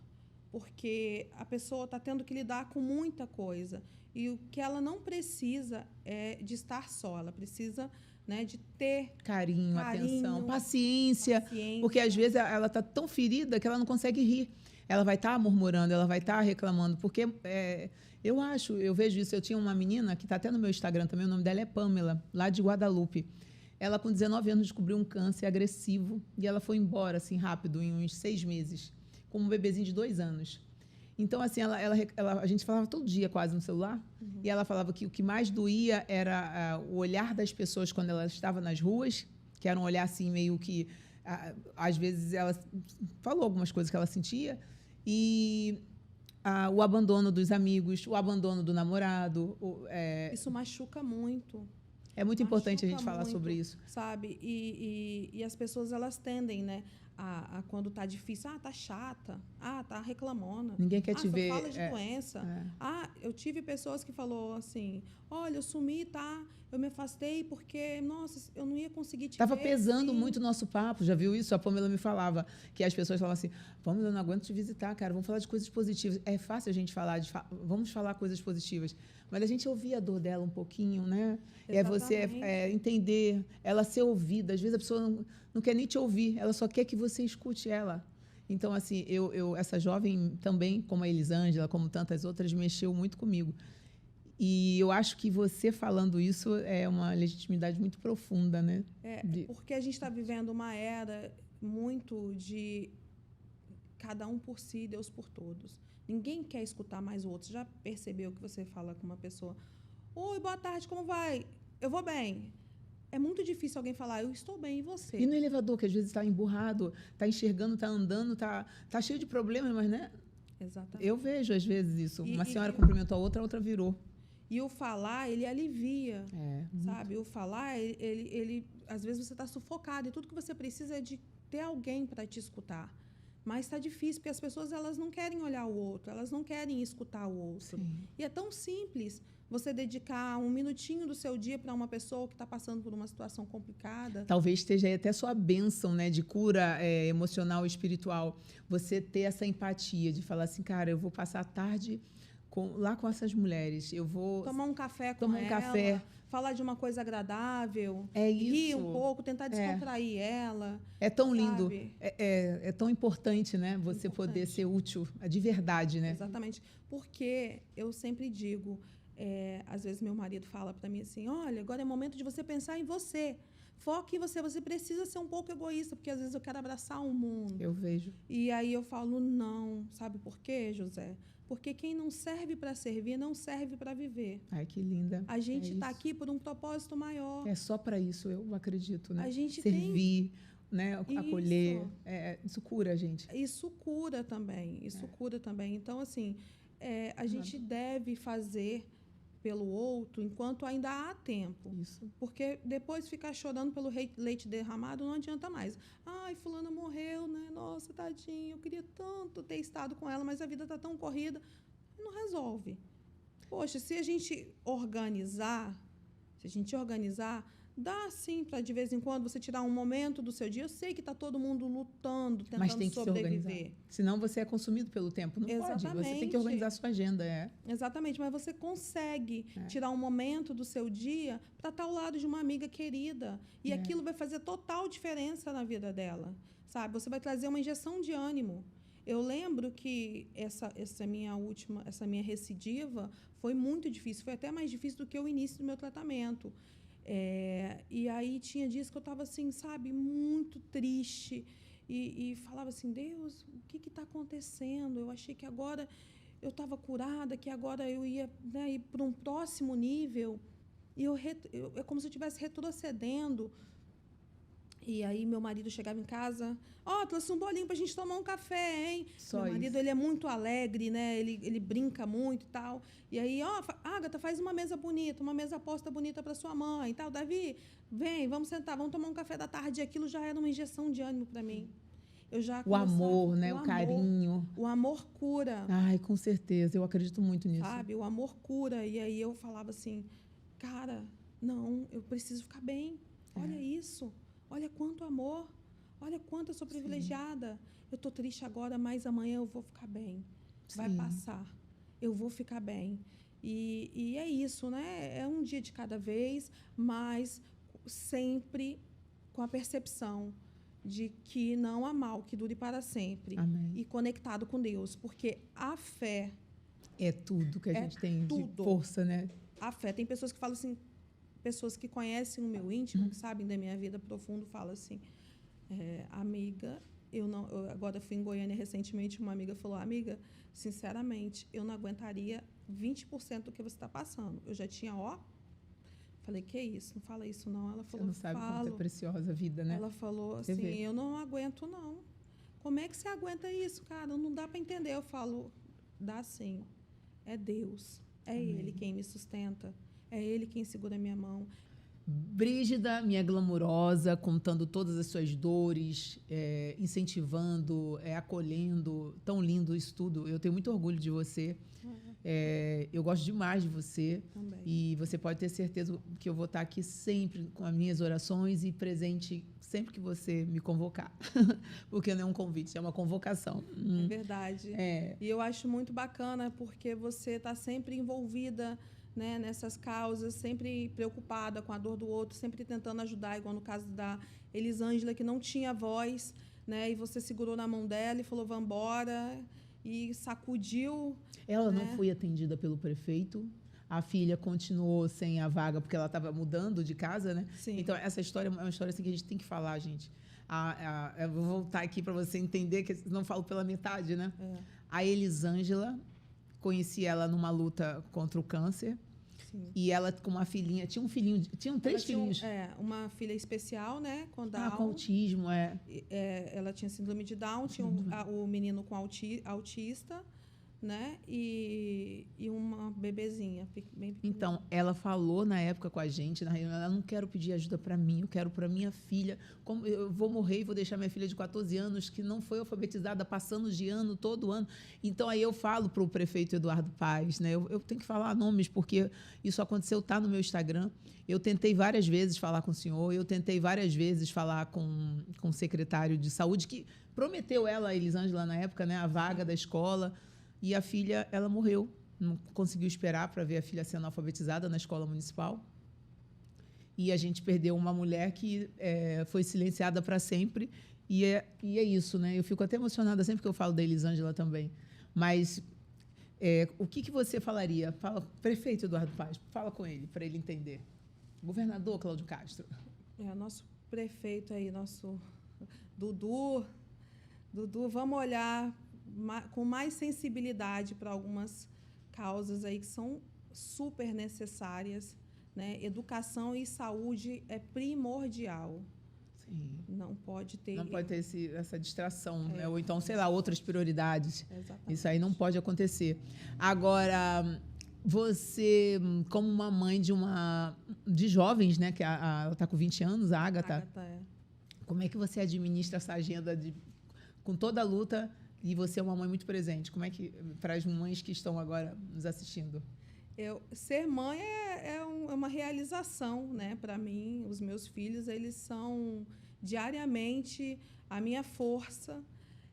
porque a pessoa está tendo que lidar com muita coisa. E o que ela não precisa é de estar só, ela precisa, né, de ter carinho, atenção, paciência, porque às vezes ela está tão ferida que ela não consegue rir. Ela vai estar murmurando, ela vai estar reclamando, porque eu vejo isso. Eu tinha uma menina que está até no meu Instagram também, o nome dela é Pamela, lá de Guadalupe. Ela, com 19 anos, descobriu um câncer agressivo e ela foi embora, assim, rápido, em uns 6 meses, com um bebezinho de 2 anos. Então, assim, a gente falava todo dia quase no celular, e ela falava que o que mais doía era o olhar das pessoas quando ela estava nas ruas, que era um olhar, assim, meio que... às vezes, ela falou algumas coisas que ela sentia, e o abandono dos amigos, o abandono do namorado. Isso machuca muito. É muito importante a gente falar sobre isso. Sabe? E as pessoas, elas tendem, né, quando tá difícil, tá chata, tá reclamona. Ninguém quer te ver. Fala de doença. Eu tive pessoas que falou assim, olha, eu sumi, eu me afastei porque, nossa, eu não ia conseguir te ver. Tava pesando muito o nosso papo, já viu isso? A Pamela me falava, que as pessoas falavam assim, Pamela, eu não aguento te visitar, cara, vamos falar de coisas positivas. É fácil a gente falar, vamos falar coisas positivas. Mas a gente ouvir a dor dela um pouquinho, né? É você entender, ela ser ouvida. Às vezes a pessoa não quer nem te ouvir, ela só quer que você escute ela. Então, assim, essa jovem também, como a Elisângela, como tantas outras, mexeu muito comigo. E eu acho que você falando isso é uma legitimidade muito profunda, né? Porque a gente está vivendo uma era muito de cada um por si, Deus por todos. Ninguém quer escutar mais o outro. Já percebeu que você fala com uma pessoa, oi, boa tarde, como vai? Eu vou bem. É muito difícil alguém falar, eu estou bem, e você? E no elevador, que às vezes está emburrado, está enxergando, está andando, está cheio de problemas, mas, né? Exatamente. Eu vejo, às vezes, isso. Uma senhora cumprimentou a outra virou. E o falar, ele alivia, sabe? O falar, ele às vezes você está sufocado e tudo que você precisa é de ter alguém para te escutar. Mas está difícil, porque as pessoas, elas não querem olhar o outro, elas não querem escutar o outro. Sim. E é tão simples você dedicar um minutinho do seu dia para uma pessoa que está passando por uma situação complicada. Talvez esteja aí até sua bênção, né, de cura emocional e espiritual. Você ter essa empatia de falar assim, cara, eu vou passar a tarde lá com essas mulheres, eu vou... Tomar um café com ela, falar de uma coisa agradável, rir um pouco, tentar descontrair ela. É tão lindo, é tão importante, né, você poder ser útil, de verdade, né? Exatamente, porque eu sempre digo, Às vezes meu marido fala para mim assim, olha, agora é momento de você pensar em você. Foque em você. Você precisa ser um pouco egoísta, porque às vezes eu quero abraçar o mundo. Eu vejo. E aí eu falo, não. Sabe por quê, José? Porque quem não serve para servir, não serve para viver. Ai, que linda. A gente está isso. aqui por um propósito maior. É só para isso, eu acredito, né? A gente servir, né? Isso. Acolher. Isso cura a gente. Isso cura também. Isso cura também. Então, assim, a gente deve fazer pelo outro enquanto ainda há tempo. Isso. Porque depois ficar chorando pelo leite derramado não adianta mais. Ai, fulana morreu, né? Nossa, tadinho, eu queria tanto ter estado com ela, mas a vida está tão corrida. Não resolve. Poxa, se a gente organizar, dá sim para de vez em quando você tirar um momento do seu dia. Eu sei que está todo mundo lutando, tentando Mas tem que sobreviver. se organizar. Senão você é consumido pelo tempo. Não pode. Você tem que Exatamente. organizar a sua agenda. Exatamente, mas você consegue tirar um momento do seu dia para estar ao lado de uma amiga querida. E aquilo vai fazer total diferença na vida dela. Sabe? Você vai trazer uma injeção de ânimo. Eu lembro que essa minha recidiva foi muito difícil. Foi até mais difícil do que o início do meu tratamento. E aí tinha dias que eu estava assim, sabe, muito triste e falava assim, Deus, o que está acontecendo? Eu achei que agora eu estava curada, que agora eu ia, né, ir para um próximo nível e é como se eu estivesse retrocedendo. E aí meu marido chegava em casa, trouxe um bolinho pra gente tomar um café, hein? Só meu marido, isso. ele é muito alegre, né? Ele brinca muito e tal. E aí, Agatha, faz uma mesa bonita, uma mesa posta bonita para sua mãe e tal. Davi, vem, vamos sentar, vamos tomar um café da tarde. E aquilo já era uma injeção de ânimo para mim. Eu já O amor, né? O carinho. O amor cura. Ai, com certeza. Eu acredito muito nisso. Sabe? O amor cura. E aí eu falava assim, cara, não, eu preciso ficar bem. Olha isso. Olha quanto amor. Olha quanto eu sou privilegiada. Eu estou triste agora, mas amanhã eu vou ficar bem. Vai passar. Eu vou ficar bem. E é isso, né? É um dia de cada vez, mas sempre com a percepção de que não há mal que dure para sempre. Amém. E conectado com Deus. Porque a fé... É tudo que a gente tem tudo. de força, né? A fé. Tem pessoas que falam assim... Pessoas que conhecem o meu íntimo, que sabem da minha vida profundo, falam assim, amiga, eu agora fui em Goiânia recentemente, uma amiga falou, amiga, sinceramente, eu não aguentaria 20% do que você está passando. Eu já tinha, falei, que isso? Não fala isso, não. Ela falou, você não sabe quanto é preciosa a vida, né? Ela falou assim, eu não aguento, não. Como é que você aguenta isso, cara? Não dá para entender. Eu falo, dá sim. É Deus. É Ele quem me sustenta. É Ele quem segura a minha mão. Brígida, minha glamurosa, contando todas as suas dores, incentivando, acolhendo. Tão lindo isso tudo. Eu tenho muito orgulho de você. Eu gosto demais de você. Também. E você pode ter certeza que eu vou estar aqui sempre com as minhas orações e presente sempre que você me convocar. Porque não é um convite, é uma convocação. É verdade. E eu acho muito bacana porque você está sempre envolvida, né, nessas causas, sempre preocupada com a dor do outro, sempre tentando ajudar, igual no caso da Elisângela, que não tinha voz, né, e você segurou na mão dela e falou, vambora, e sacudiu. Ela não foi atendida pelo prefeito, a filha continuou sem a vaga porque ela estava mudando de casa, né? Sim. Então, essa história é uma história assim, que a gente tem que falar, gente. Eu vou voltar aqui para você entender, que não falo pela metade, né? A Elisângela, conheci ela numa luta contra o câncer. Sim. E ela com uma filhinha, tinham 3 filhinhos. Uma filha especial, né, com Down. Com autismo, Ela tinha síndrome de Down, tinha o menino com autista, né, e uma bebezinha bem pequena. Então, ela falou na época com a gente, na reunião, ela não quero pedir ajuda para mim, eu quero para minha filha. Como eu vou morrer e vou deixar minha filha de 14 anos, que não foi alfabetizada, passando de ano, todo ano. Então, aí eu falo para o prefeito Eduardo Paes, né? Eu tenho que falar nomes, porque isso aconteceu, está no meu Instagram. Eu tentei várias vezes falar com o senhor, eu tentei várias vezes falar com o secretário de saúde, que prometeu ela, a Elisângela, na época, né, a vaga da escola. E a filha, ela morreu. Não conseguiu esperar para ver a filha sendo alfabetizada na escola municipal. E a gente perdeu uma mulher que foi silenciada para sempre. E é isso, né? Eu fico até emocionada sempre que eu falo da Elisângela também. Mas O que você falaria? Fala, prefeito Eduardo Paes, fala com ele, para ele entender. Governador Cláudio Castro. Nosso prefeito aí, nosso Dudu, vamos olhar com mais sensibilidade para algumas causas aí que são super necessárias, né? Educação e saúde é primordial. Sim. Não pode ter essa distração, né? Ou então, sei lá, outras prioridades. Exatamente. Isso aí não pode acontecer. Agora, você, como uma mãe de jovens, né? Que ela está com 20 anos, a Agatha. Como é que você administra essa agenda com toda a luta e você é uma mãe muito presente? Como é que, para as mães que estão agora nos assistindo? Ser mãe é uma realização, né? Para mim, os meus filhos, eles são diariamente a minha força.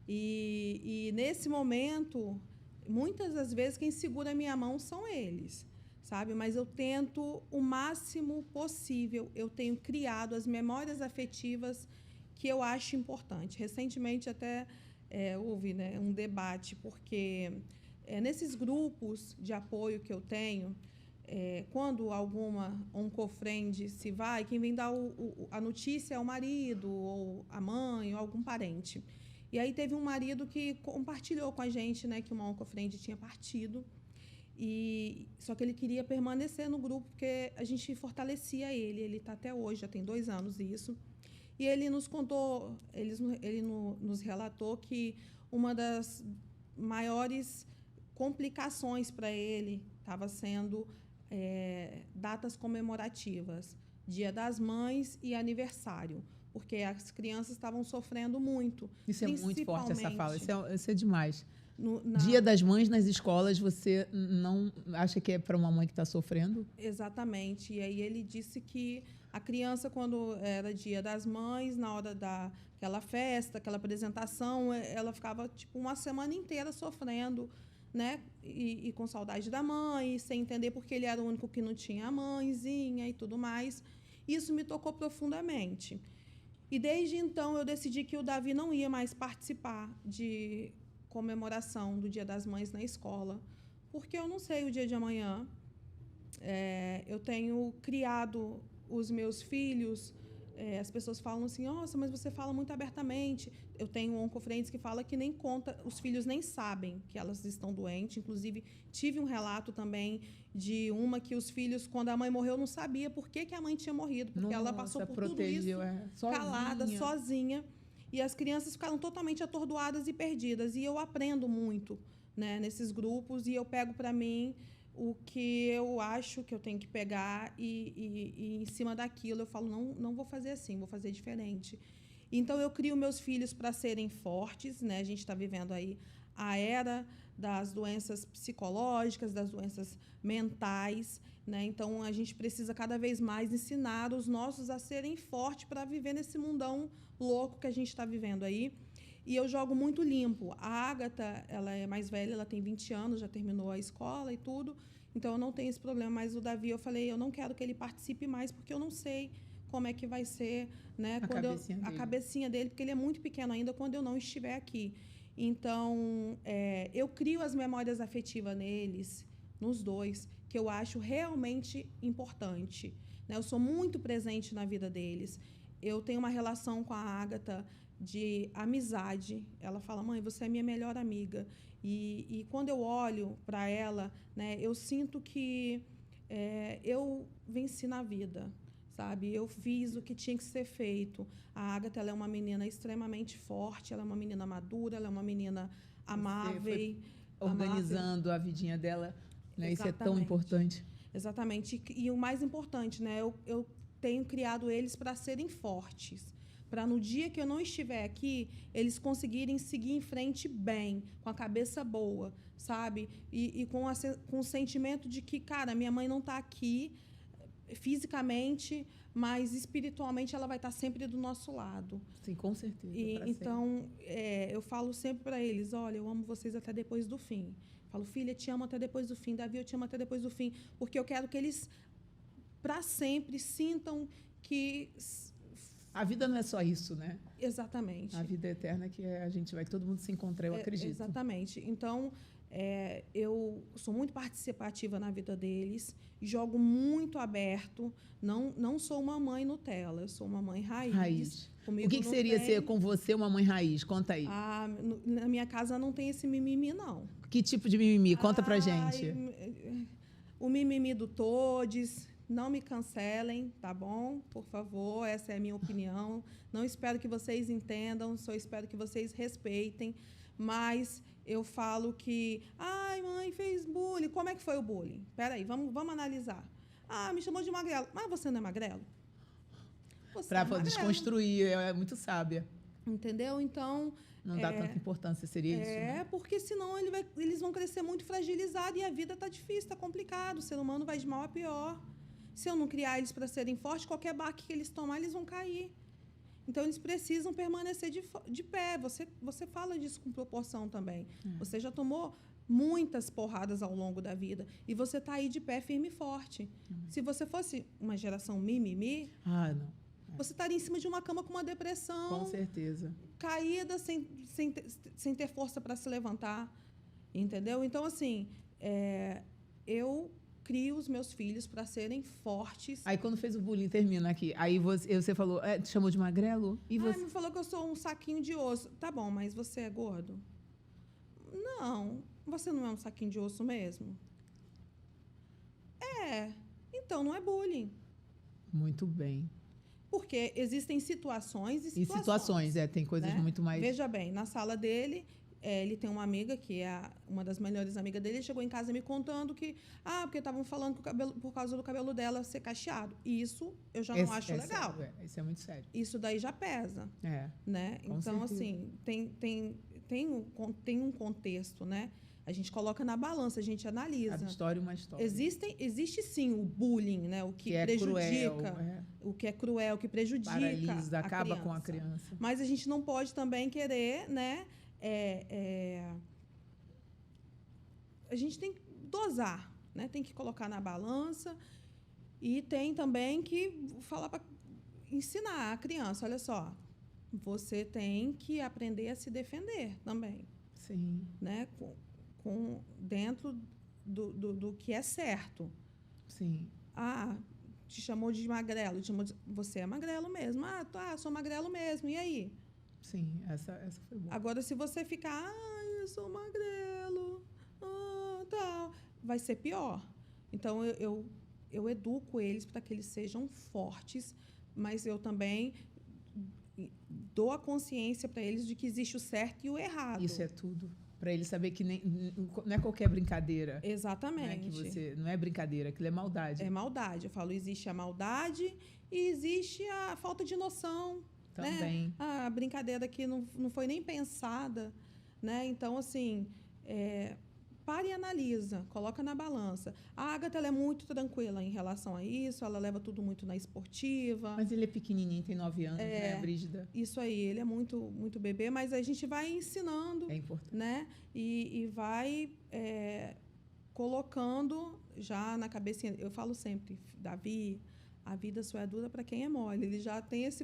E nesse momento, muitas das vezes, quem segura a minha mão são eles, sabe? Mas eu tento o máximo possível. Eu tenho criado as memórias afetivas que eu acho importante. Recentemente, até houve, né, um debate, porque... nesses grupos de apoio que eu tenho, quando alguma oncofriend se vai, quem vem dar a notícia é o marido, ou a mãe, ou algum parente. E aí teve um marido que compartilhou com a gente, né, que uma oncofriend tinha partido, só que ele queria permanecer no grupo, porque a gente fortalecia ele. Ele está até hoje, já tem 2 anos isso. E ele nos contou, ele nos relatou que uma das maiores complicações para ele estava sendo datas comemorativas, Dia das Mães e aniversário, porque as crianças estavam sofrendo muito. Isso é muito forte, essa fala. Isso é demais. No, Dia das Mães nas escolas, você não acha que é para uma mãe que está sofrendo? Exatamente. E aí ele disse que a criança, quando era Dia das Mães, na hora daquela festa, aquela apresentação, ela ficava tipo uma semana inteira sofrendo, né? E com saudade da mãe, sem entender porque ele era o único que não tinha a mãezinha e tudo mais. Isso me tocou profundamente. E desde então eu decidi que o Davi não ia mais participar de comemoração do Dia das Mães na escola, porque eu não sei o dia de amanhã. Eu tenho criado os meus filhos, as pessoas falam assim, nossa, mas você fala muito abertamente. Eu tenho oncofriends que fala que nem conta, os filhos nem sabem que elas estão doentes. Inclusive, tive um relato também de uma que os filhos, quando a mãe morreu, não sabia por que a mãe tinha morrido, porque ela passou por tudo isso calada, sozinha. E as crianças ficaram totalmente atordoadas e perdidas. E eu aprendo muito, né, nesses grupos, e eu pego para mim o que eu acho que eu tenho que pegar e em cima daquilo eu falo, não vou fazer assim, vou fazer diferente. Então, eu crio meus filhos para serem fortes, né? A gente está vivendo aí a era das doenças psicológicas, das doenças mentais, né? Então, a gente precisa cada vez mais ensinar os nossos a serem fortes para viver nesse mundão louco que a gente está vivendo aí. E eu jogo muito limpo. A Agatha, ela é mais velha, ela tem 20 anos, já terminou a escola e tudo, então eu não tenho esse problema. Mas o Davi, eu falei, eu não quero que ele participe mais, porque eu não sei como é que vai ser, né, a cabecinha dele, porque ele é muito pequeno ainda quando eu não estiver aqui. Então, eu crio as memórias afetivas neles, nos dois, que eu acho realmente importante, né? Eu sou muito presente na vida deles. Eu tenho uma relação com a Agatha de amizade. Ela fala, mãe, você é minha melhor amiga. E quando eu olho para ela, né, eu sinto que eu venci na vida, sabe? Eu fiz o que tinha que ser feito. A Agatha, ela é uma menina extremamente forte, ela é uma menina madura, ela é uma menina amável. Organizando a vidinha dela, né? Isso é tão importante. Exatamente. E o mais importante, né? Eu tenho criado eles para serem fortes, para no dia que eu não estiver aqui, eles conseguirem seguir em frente bem, com a cabeça boa, sabe? E com o sentimento de que, cara, minha mãe não está aqui fisicamente, mas espiritualmente ela vai estar sempre do nosso lado. Sim, com certeza. Então, eu falo sempre para eles, olha, eu amo vocês até depois do fim. Falo, filha, te amo até depois do fim. Davi, eu te amo até depois do fim. Porque eu quero que eles, para sempre, sintam que... A vida não é só isso, né? Exatamente. A vida eterna que a gente vai todo mundo se encontrar, eu acredito. Exatamente. Então, Eu sou muito participativa na vida deles, jogo muito aberto. Não sou uma mãe Nutella, eu sou uma mãe raiz. O que seria ser com você uma mãe raiz? Conta aí. Na minha casa não tem esse mimimi, não. Que tipo de mimimi? Conta pra gente. O mimimi do Todes. Não me cancelem, tá bom? Por favor, essa é a minha opinião. Não espero que vocês entendam, só espero que vocês respeitem. Mas eu falo que... Ai, mãe, fez bullying. Como é que foi o bullying? Peraí, vamos analisar. Me chamou de magrelo. Mas você não é magrelo? Para desconstruir, é muito sábia. Entendeu? Então... Não dá tanta importância, seria isso? Né? Porque senão eles vão crescer muito fragilizados e a vida está difícil, está complicado. O ser humano vai de mal a pior. Se eu não criar eles para serem fortes, qualquer baque que eles tomar, eles vão cair. Então, eles precisam permanecer de pé. Você fala disso com proporção também. Você já tomou muitas porradas ao longo da vida e você está aí de pé, firme e forte. Se você fosse uma geração mimimi... não. Você estaria em cima de uma cama com uma depressão. Com certeza. Caída, sem ter força para se levantar. Entendeu? Então, assim, eu crio os meus filhos para serem fortes. Aí, quando fez o bullying, termina aqui. Aí você falou, te chamou de magrelo? E você... me falou que eu sou um saquinho de osso. Tá bom, mas você é gordo? Não. Você não é um saquinho de osso mesmo? Então não é bullying. Muito bem. Porque existem situações e situações. E situações, tem coisas muito mais... Veja bem, na sala dele, ele tem uma amiga, que é uma das melhores amigas dele, ele chegou em casa me contando que... porque estavam falando que o cabelo, por causa do cabelo dela ser cacheado. Isso eu já não acho legal. Isso é muito sério. Isso daí já pesa. Né? Então, certeza. Assim, tem um contexto, né? A gente coloca na balança, a gente analisa. Cada história uma história. Existe sim o bullying, né? O que prejudica, cruel, o que é cruel, o que prejudica paralisa, acaba criança. com a criança. Mas a gente não pode também querer, né? A gente tem que dosar, né? Tem que colocar na balança e tem também que falar para ensinar a criança, olha só, você tem que aprender a se defender também. Sim. Né? Dentro do que é certo. Sim. Te chamou de magrelo. Você é magrelo mesmo. Sou magrelo mesmo. E aí? Sim, essa foi boa. Agora, se você ficar, eu sou magrelo, tal, vai ser pior. Então, eu educo eles para que eles sejam fortes, mas eu também dou a consciência para eles de que existe o certo e o errado. Isso é tudo. Para ele saber que não é qualquer brincadeira. Exatamente. Não é brincadeira, aquilo é maldade. É maldade. Eu falo, existe a maldade e existe a falta de noção. Também. Né? A brincadeira que não foi nem pensada. Né? Então, assim, para e analisa, coloca na balança. A Agatha, ela é muito tranquila em relação a isso, ela leva tudo muito na esportiva. Mas ele é pequenininho, tem 9 anos, né, Brígida? Isso aí, ele é muito, muito bebê, mas a gente vai ensinando. É importante. Né? E vai colocando já na cabecinha. Eu falo sempre, Davi, a vida só é dura para quem é mole. Ele já tem esse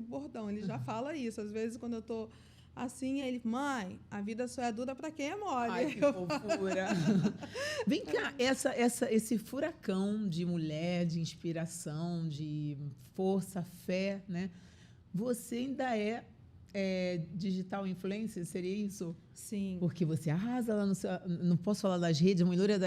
bordão, ele já fala isso. Às vezes, quando eu estou... Assim, ele, mãe, a vida só é dura para quem é mole. Ai, que fofura. Vem cá, esse furacão de mulher, de inspiração, de força, fé, né? Você ainda é digital influencer, seria isso? Sim. Porque você arrasa lá no seu... Não posso falar das redes, a mãe loira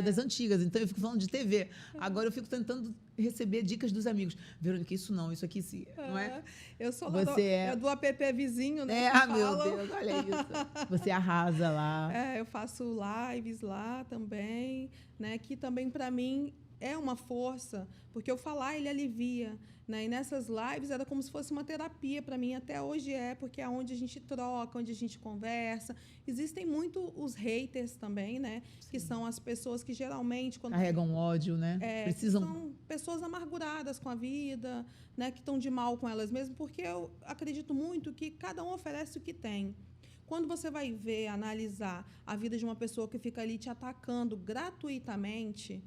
das antigas, então eu fico falando de TV. Agora eu fico tentando receber dicas dos amigos. Verônica, isso não, isso aqui sim, não é? Eu sou do app vizinho, né? Meu Deus, olha isso. Você arrasa lá. Eu faço lives lá também, né? Que também, para mim, é uma força, porque eu falar, ele alivia. Né? E nessas lives era como se fosse uma terapia para mim, até hoje porque é onde a gente troca, onde a gente conversa. Existem muito os haters também, né? Sim. Que são as pessoas que geralmente... carregam ódio, né? São pessoas amarguradas com a vida, né? Que estão de mal com elas mesmas, porque eu acredito muito que cada um oferece o que tem. Quando você vai ver, analisar a vida de uma pessoa que fica ali te atacando gratuitamente,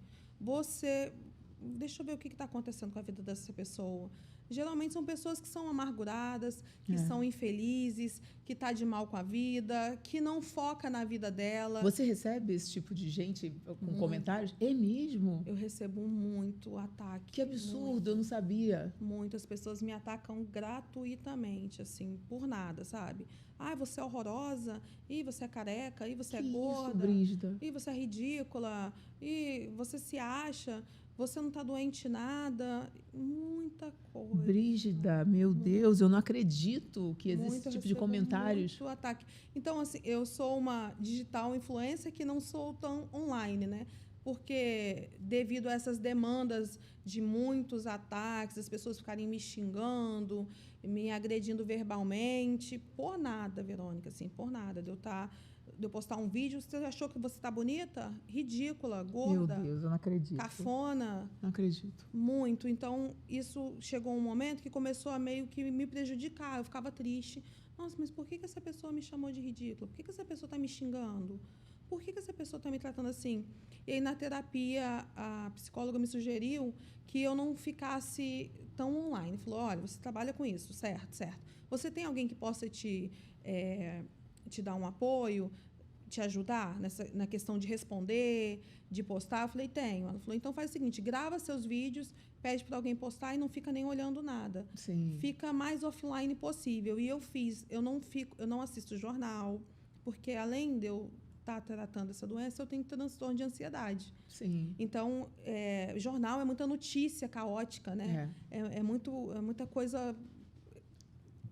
deixa eu ver o que está acontecendo com a vida dessa pessoa. geralmente são pessoas que são amarguradas, que são infelizes, que tá de mal com a vida, que não foca na vida dela. Você recebe esse tipo de gente com comentários? É mesmo? Eu recebo muito ataque. Que absurdo, eu não sabia. Muitas pessoas me atacam gratuitamente, assim, por nada, sabe? Ah, você é horrorosa, e você é careca, e você é Que isso, gorda, Brígida? e você é ridícula, e você se acha, você não tá doente nada. Muita coisa. Brígida, meu Deus, eu não acredito que existe Muito, eu esse tipo de recebo comentários. muito ataque. Então, assim, eu sou uma digital influencer que não sou tão online, né? Porque devido a essas demandas de muitos ataques, as pessoas ficarem me xingando, me agredindo verbalmente, por nada, Verônica, assim, por nada. De eu postar um vídeo, você achou que você está bonita? Ridícula, gorda, Meu Deus, eu não acredito. cafona. Não acredito. Muito. Então, isso chegou um momento que começou a meio que me prejudicar. Eu ficava triste. Nossa, mas por que essa pessoa me chamou de ridícula? Por que essa pessoa está me xingando? Por que essa pessoa está me tratando assim? E aí, na terapia, a psicóloga me sugeriu que eu não ficasse tão online. Falou, olha, você trabalha com isso, certo, certo. Você tem alguém que possa te dar um apoio, te ajudar na questão de responder, de postar? Eu falei, tenho. Ela falou, então faz o seguinte, grava seus vídeos, pede para alguém postar e não fica nem olhando nada. Sim. Fica mais offline possível. E eu não assisto jornal, porque além de eu estar tratando essa doença, eu tenho transtorno de ansiedade. Sim. Então, jornal é muita notícia caótica, né? É muita coisa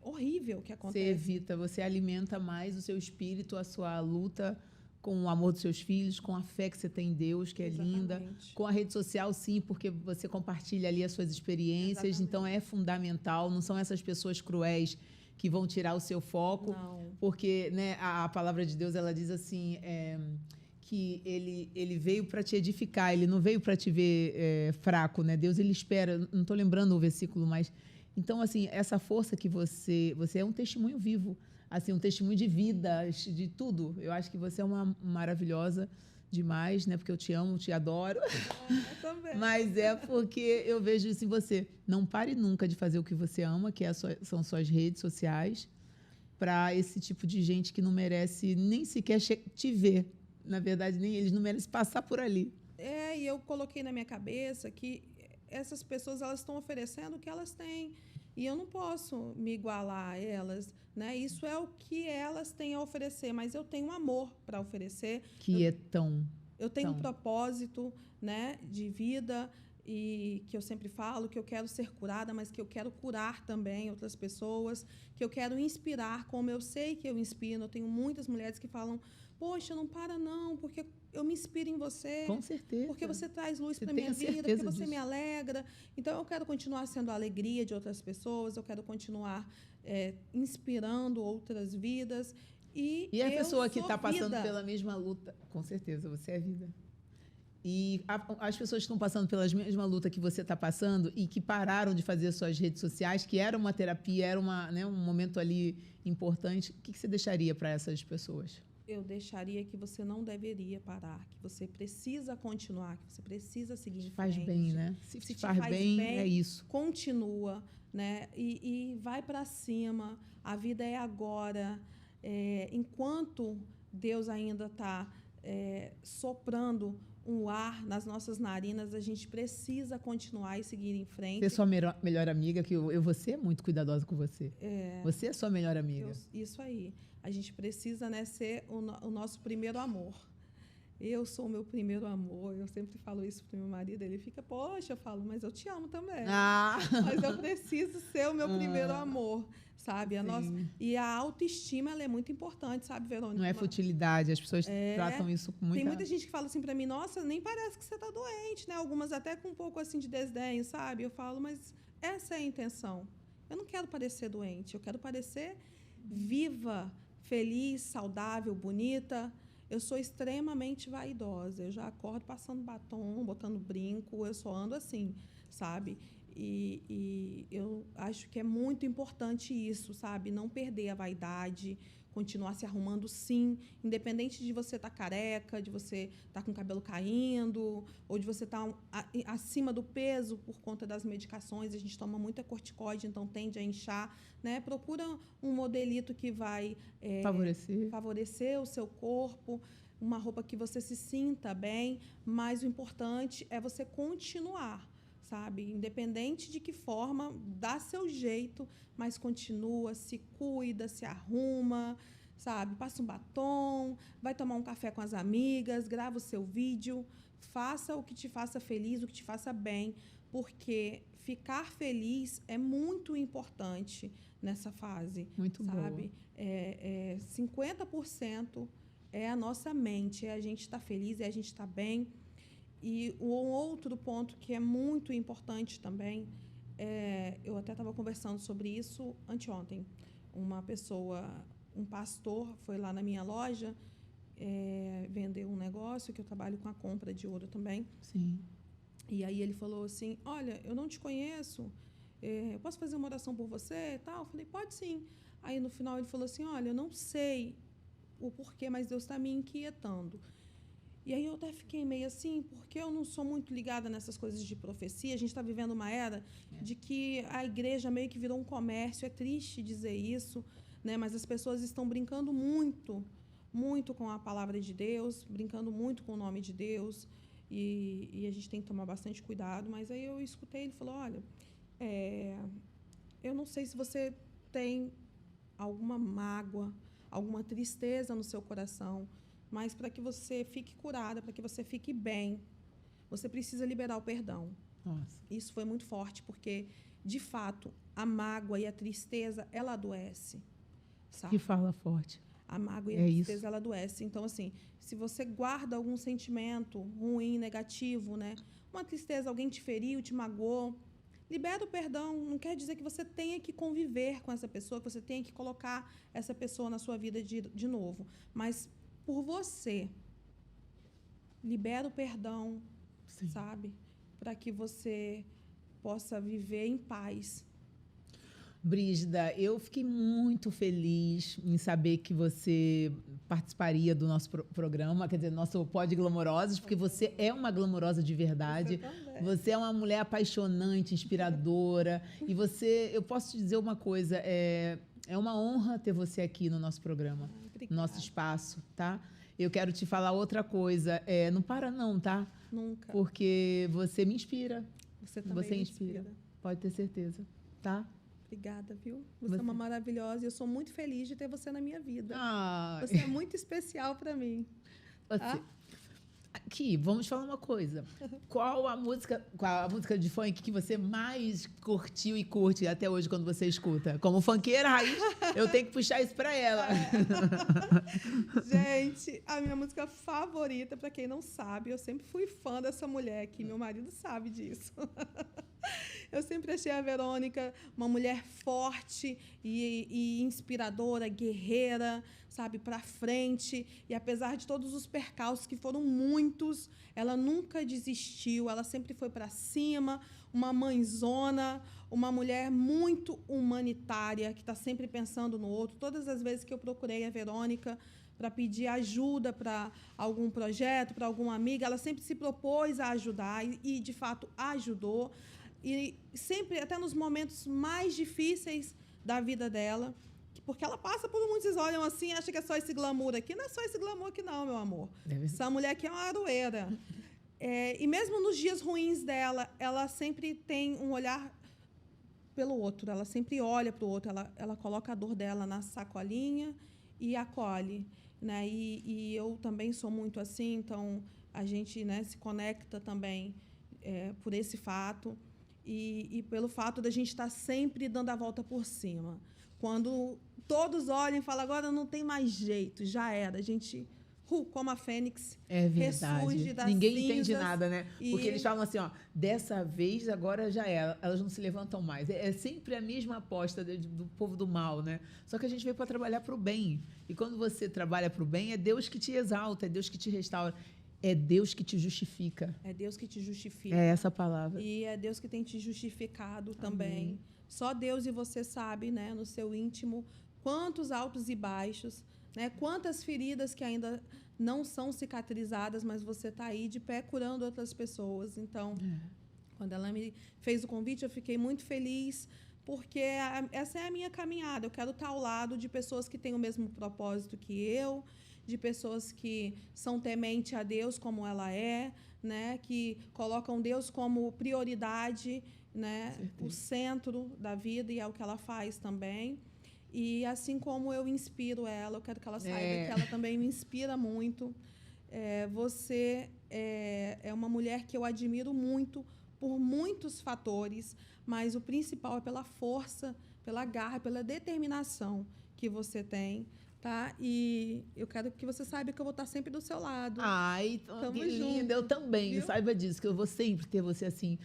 horrível que acontece. Você evita, você alimenta mais o seu espírito, a sua luta com o amor dos seus filhos, com a fé que você tem em Deus, que é linda. Exatamente. Com a rede social, sim, porque você compartilha ali as suas experiências. Exatamente. Então, é fundamental. Não são essas pessoas cruéis que vão tirar o seu foco. Não. Porque, né, a palavra de Deus, ela diz assim... que ele veio para te edificar, ele não veio para te ver fraco, né? Deus, ele espera. Não estou lembrando o versículo, mas... Então, assim, essa força que você é um testemunho vivo, assim, um testemunho de vida, de tudo. Eu acho que você é uma maravilhosa demais, né? Porque eu te amo, te adoro. Eu também. Mas é porque eu vejo isso em você. Não pare nunca de fazer o que você ama, que são suas redes sociais, para esse tipo de gente que não merece nem sequer te ver. Na verdade, nem eles não merecem passar por ali. E eu coloquei na minha cabeça que essas pessoas, elas estão oferecendo o que elas têm. E eu não posso me igualar a elas, né? Isso é o que elas têm a oferecer, mas eu tenho amor para oferecer. Eu tenho um propósito, né, de vida, e que eu sempre falo que eu quero ser curada, mas que eu quero curar também outras pessoas, que eu quero inspirar, como eu sei que eu inspiro. Eu tenho muitas mulheres que falam, poxa, não para não, porque eu me inspiro em você. Com certeza. Porque você traz luz para a minha vida, porque você me alegra. Então, eu quero continuar sendo a alegria de outras pessoas, eu quero continuar inspirando outras vidas. E a pessoa que está passando pela mesma luta, com certeza, você é vida. E as pessoas que estão passando pela mesma luta que você está passando e que pararam de fazer suas redes sociais, que era uma terapia, era um momento ali importante, o que você deixaria para essas pessoas? Eu deixaria que você não deveria parar, que você precisa continuar, que você precisa seguir em frente. Faz bem, né? Se te faz bem, é isso. Continua, né? E vai para cima. A vida é agora. Enquanto Deus ainda está soprando um ar nas nossas narinas, a gente precisa continuar e seguir em frente. Você é sua melhor amiga, que você é muito cuidadosa com você. Você é sua melhor amiga. Isso aí. A gente precisa, né, ser o nosso primeiro amor. Eu sou o meu primeiro amor. Eu sempre falo isso pro meu marido. Ele fica, poxa, eu falo, mas eu te amo também. Mas eu preciso ser o meu primeiro amor, sabe? E a autoestima, ela é muito importante, sabe, Verônica? Não é futilidade, as pessoas tratam isso com muita... Tem muita gente que fala assim pra mim, nossa, nem parece que você tá doente, né? Algumas até com um pouco assim de desdém, sabe? Eu falo, mas essa é a intenção. Eu não quero parecer doente, eu quero parecer viva, feliz, saudável, bonita. Eu sou extremamente vaidosa. Eu já acordo passando batom, botando brinco. Eu só ando assim, sabe? E eu acho que é muito importante isso, sabe? Não perder a vaidade, continuar se arrumando, sim, independente de você estar careca, de você estar com o cabelo caindo, ou de você estar acima do peso por conta das medicações. A gente toma muita corticoide, então tende a inchar, né? Procura um modelito que vai favorecer o seu corpo, uma roupa que você se sinta bem, mas o importante é você continuar, sabe? Independente de que forma, dá seu jeito, mas continua, se cuida, se arruma, sabe? Passa um batom, vai tomar um café com as amigas, grava o seu vídeo, faça o que te faça feliz, o que te faça bem, porque ficar feliz é muito importante nessa fase. Muito sabe? boa. 50% é a nossa mente, é a gente estar feliz, é a gente estar bem. E um outro ponto que é muito importante também, eu até estava conversando sobre isso anteontem. Um pastor foi lá na minha loja vender um negócio, que eu trabalho com a compra de ouro também. Sim. E aí ele falou assim, olha, eu não te conheço, eu posso fazer uma oração por você e tal? Eu falei, pode sim. Aí no final ele falou assim, olha, eu não sei o porquê, mas Deus está me inquietando. E aí eu até fiquei meio assim, porque eu não sou muito ligada nessas coisas de profecia. A gente está vivendo uma era de que a igreja meio que virou um comércio. É triste dizer isso, né? Mas as pessoas estão brincando muito, muito com a palavra de Deus, brincando muito com o nome de Deus. E a gente tem que tomar bastante cuidado. Mas aí eu escutei, ele falou, olha, eu não sei se você tem alguma mágoa, alguma tristeza no seu coração, mas para que você fique curada, para que você fique bem, você precisa liberar o perdão. Nossa. Isso foi muito forte, porque, de fato, a mágoa e a tristeza, ela adoece. Sabe? Que fala forte. A mágoa e a tristeza, ela adoece. Então, assim, se você guarda algum sentimento ruim, negativo, né? Uma tristeza, alguém te feriu, te magoou, libera o perdão. Não quer dizer que você tenha que conviver com essa pessoa, que você tenha que colocar essa pessoa na sua vida de novo. Mas, por você, libera o perdão, Sim. sabe? Para que você possa viver em paz. Brígida, eu fiquei muito feliz em saber que você participaria do nosso programa, quer dizer, do nosso Pod Glamourosos, porque você é uma glamourosa de verdade. Você é uma mulher apaixonante, inspiradora. E você, eu posso te dizer uma coisa, é uma honra ter você aqui no nosso programa, no nosso espaço, tá? Eu quero te falar outra coisa, não para não, tá? Nunca. Porque você me inspira. Você também me inspira. Pode ter certeza, tá? Obrigada, viu? Você é uma maravilhosa e eu sou muito feliz de ter você na minha vida. Ai. Você é muito especial para mim. Aqui, vamos falar uma coisa. Qual a música de funk que você mais curtiu e curte até hoje quando você escuta? Como funkeira raiz, eu tenho que puxar isso para ela. Gente, a minha música favorita, para quem não sabe, eu sempre fui fã dessa mulher aqui, meu marido sabe disso. Eu sempre achei a Verônica uma mulher forte e inspiradora, guerreira, sabe, para frente. E apesar de todos os percalços, que foram muitos, ela nunca desistiu, ela sempre foi para cima, uma mãezona, uma mulher muito humanitária, que está sempre pensando no outro. Todas as vezes que eu procurei a Verônica para pedir ajuda para algum projeto, para alguma amiga, ela sempre se propôs a ajudar e de fato, ajudou. E sempre, até nos momentos mais difíceis da vida dela, porque ela passa por muitos, vocês olham assim, acham que é só esse glamour aqui. Não é só esse glamour aqui não, meu amor. Essa mulher aqui é uma aroeira. E mesmo nos dias ruins dela, ela sempre tem um olhar pelo outro, ela sempre olha para o outro, ela coloca a dor dela na sacolinha e acolhe. Né? E eu também sou muito assim, então a gente, né, se conecta também por esse fato. E pelo fato da gente estar sempre dando a volta por cima. Quando todos olham e falam, agora não tem mais jeito, já era. A gente, como a fênix, ressurge das Ninguém entende nada, né? Porque eles falam assim, ó, dessa vez agora já era, elas não se levantam mais. É sempre a mesma aposta do povo do mal, né? Só que a gente veio para trabalhar para o bem. E quando você trabalha para o bem, é Deus que te exalta, é Deus que te restaura. É Deus que te justifica. É Deus que te justifica. É essa a palavra. E é Deus que tem te justificado também. Só Deus e você sabe, né, no seu íntimo, quantos altos e baixos, né? Quantas feridas que ainda não são cicatrizadas, mas você está aí de pé curando outras pessoas. Então, quando ela me fez o convite, eu fiquei muito feliz, porque essa é a minha caminhada. Eu quero estar ao lado de pessoas que têm o mesmo propósito que eu, de pessoas que são tementes a Deus como ela é, né? Que colocam Deus como prioridade, né? O centro da vida, e é o que ela faz também. E assim como eu inspiro ela, eu quero que ela saiba que ela também me inspira muito. Você é uma mulher que eu admiro muito por muitos fatores, mas o principal é pela força, pela garra, pela determinação que você tem, tá? E eu quero que você saiba que eu vou estar sempre do seu lado. Ai, Tamo que linda. junto, Eu também, viu? saiba disso, que eu vou sempre ter você assim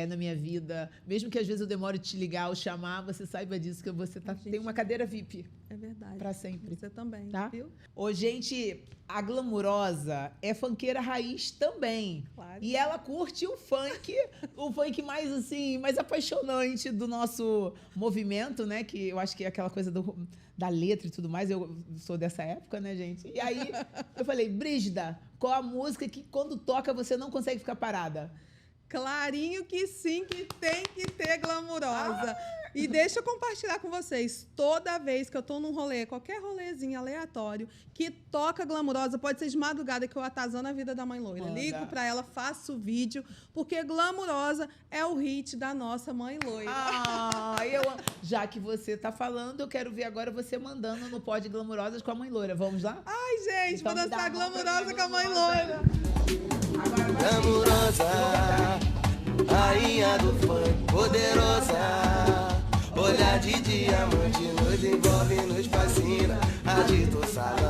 na minha vida. Mesmo que às vezes eu demore te ligar ou chamar, você saiba disso, que você tem uma cadeira VIP É verdade. pra sempre. Você também, Tá? viu? Ô, gente, a Glamurosa é funkeira raiz também. Claro. E ela curte o funk mais assim, mais apaixonante do nosso movimento, né? Que eu acho que é aquela coisa da letra e tudo mais. Eu sou dessa época, né, gente? E aí eu falei, Brígida, qual a música que quando toca você não consegue ficar parada? Clarinho que sim, que tem que ter Glamurosa. E deixa eu compartilhar com vocês. Toda vez que eu tô num rolê, qualquer rolezinho aleatório, que toca Glamurosa, pode ser de madrugada que eu atazano a vida da mãe loira. Manda. Ligo pra ela, faço vídeo, porque Glamurosa é o hit da nossa mãe loira. Já que você tá falando, eu quero ver agora você mandando no Pod Glamurosas com a mãe loira. Vamos lá? Ai, gente, Então vou me dá dançar a mão pra Glamurosa mim, com a mãe Glamurosa. loira. Glamurosa, rainha do funk, poderosa. Olhar de diamante nos envolve, nos fascina. Agita o salão.